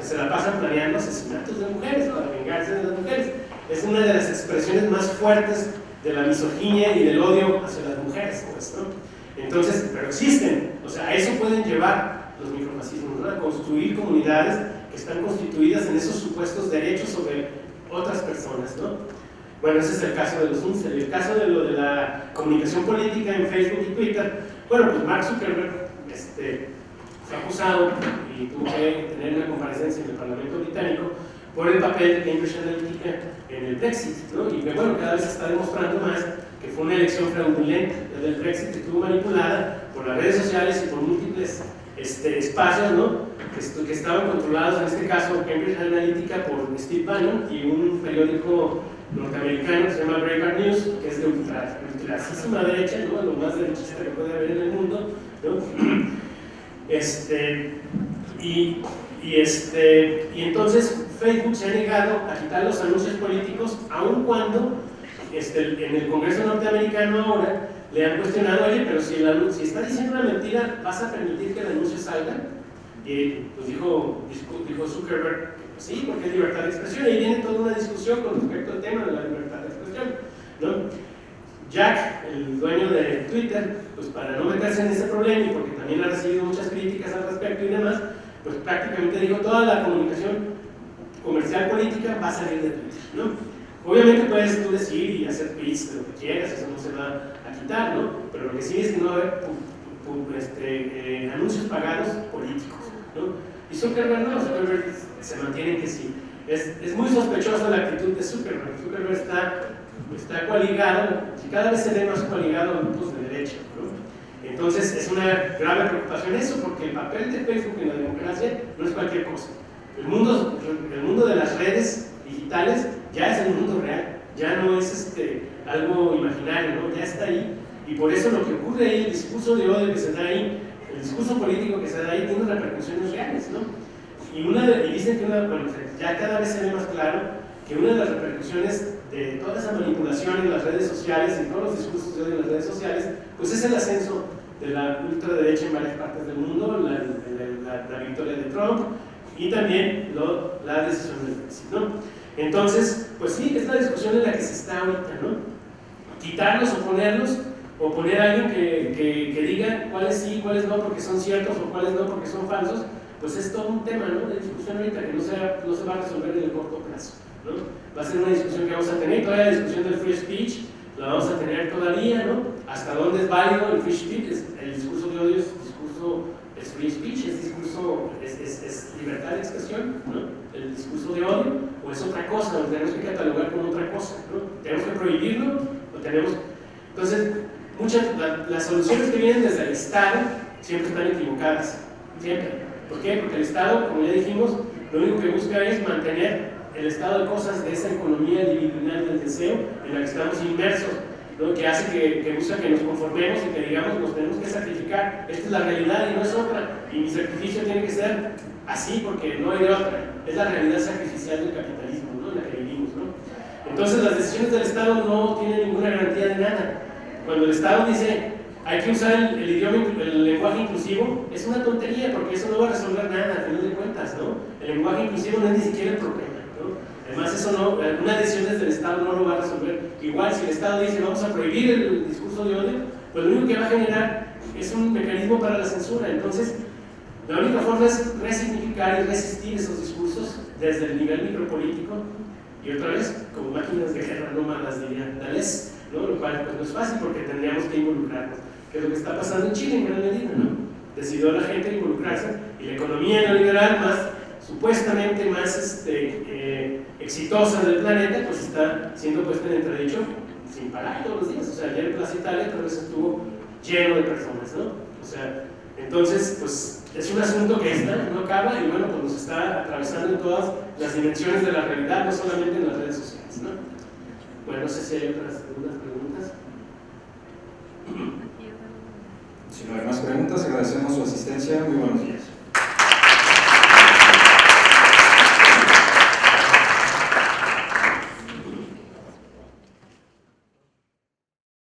se la pasan planeando asesinatos de mujeres para vengarse de las mujeres. expresiones más fuertes de la misoginia y del odio hacia las mujeres, pues, ¿no? Entonces, pero existen, o sea, a eso pueden llevar los microfascismos, ¿no? A construir comunidades que están constituidas en esos supuestos derechos sobre otras personas, ¿no? Bueno, ese es el caso de los UNCEL. El caso de lo de la comunicación política en Facebook y Twitter, bueno, pues Mark Zuckerberg fue acusado y tuvo que tener una comparecencia en el Parlamento británico por el papel de Cambridge Analytica en el Brexit, ¿no? Y que, bueno, cada vez se está demostrando más que fue una elección fraudulenta, la del Brexit, que estuvo manipulada por las redes sociales y por múltiples espacios, ¿no? Que estaban controlados, en este caso Cambridge Analytica, por Steve Bannon y un periódico norteamericano que se llama Breitbart News, que es de ultrasísima derecha, ¿no? Lo más derechista que puede haber en el mundo, ¿no? Y entonces Facebook se ha negado a quitar los anuncios políticos, aun cuando en el Congreso norteamericano ahora le han cuestionado, oye, pero si está diciendo una mentira, ¿vas a permitir que el anuncio salga? Y pues dijo Zuckerberg, pues sí, porque es libertad de expresión, y viene toda una discusión con respecto al tema de la libertad de expresión, ¿no? Jack, el dueño de Twitter, pues para no meterse en ese problema y porque también ha recibido muchas críticas al respecto y demás, pues prácticamente dijo toda la comunicación comercial política va a salir de Twitter, ¿no? Obviamente puedes tú decir y hacer tweets de lo que quieras, eso no se va a quitar, ¿no? Pero lo que sí es que no va a haber anuncios pagados políticos, ¿no? Y Zuckerberg no, Zuckerberg se mantiene en que sí. Es muy sospechosa la actitud de Zuckerberg. Zuckerberg está coaligado, y cada vez se ve más coaligado a grupos de derecha, ¿no? Entonces es una grave preocupación eso, porque el papel de Facebook en la democracia no es cualquier cosa. El mundo de las redes digitales ya es el mundo real, ya no es algo imaginario, ¿no? Ya está ahí, y por eso lo que ocurre ahí, el discurso de odio que se da ahí, el discurso político que se da ahí, tiene repercusiones reales, ¿no? Y dicen que bueno, ya cada vez se ve más claro que una de las repercusiones de toda esa manipulación en las redes sociales y todos los discursos de odio en las redes sociales, pues es el ascenso de la ultraderecha en varias partes del mundo, la victoria de Trump y también la decisión del Brexit, ¿no? Entonces, pues sí, es la discusión en la que se está ahorita, ¿no? Quitarlos o poner a alguien que diga cuáles sí, cuáles no porque son ciertos o cuáles no porque son falsos, pues es todo un tema, ¿no? De discusión ahorita que no se va a resolver en el corto plazo, ¿no? Va a ser una discusión que vamos a tener, todavía la discusión del free speech la vamos a tener todavía, ¿no? Hasta dónde es válido el free speech, el discurso de odio es free speech, es libertad de expresión, ¿no? El discurso de odio, o es otra cosa, lo tenemos que catalogar como otra cosa, ¿no? Tenemos que prohibirlo, o tenemos... Entonces, las soluciones que vienen desde el Estado siempre están equivocadas, siempre. ¿Por qué? Porque el Estado, como ya dijimos, lo único que busca es mantener el estado de cosas de esa economía libidinal del deseo en la que estamos inmersos, ¿no? Que hace que busca que nos conformemos y que digamos nos tenemos que sacrificar. Esta es la realidad y no es otra, y mi sacrificio tiene que ser así porque no hay de otra. Es la realidad sacrificial del capitalismo, ¿no? En la que vivimos, ¿no? Entonces las decisiones del Estado no tienen ninguna garantía de nada. Cuando el Estado dice hay que usar el lenguaje inclusivo, es una tontería porque eso no va a resolver nada al final de cuentas, ¿no? El lenguaje inclusivo no es ni siquiera el problema, ¿no? Además eso no, una decisión desde el Estado no lo va a resolver. Igual si el Estado dice vamos a prohibir el discurso de odio, pues lo único que va a generar es un mecanismo para la censura. Entonces la única forma es resignificar y resistir esos discursos desde el nivel micropolítico y otra vez como máquinas de guerra nómadas dirían Dales, ¿no? Lo cual pues no es fácil porque tendríamos que involucrarnos, que es lo que está pasando en Chile en gran medida, ¿no? Decidió la gente involucrarse y la economía neoliberal supuestamente más exitosa del planeta, pues está siendo puesta en entredicho sin parar todos los días. O sea, ayer en Plaza Italia tal vez estuvo lleno de personas, ¿no? O sea, entonces, pues es un asunto que no acaba y bueno, pues nos está atravesando en todas las dimensiones de la realidad, no solamente en las redes sociales, ¿no? Bueno, no sé si hay otras preguntas. Si no hay más preguntas, agradecemos su asistencia. Muy buenos días.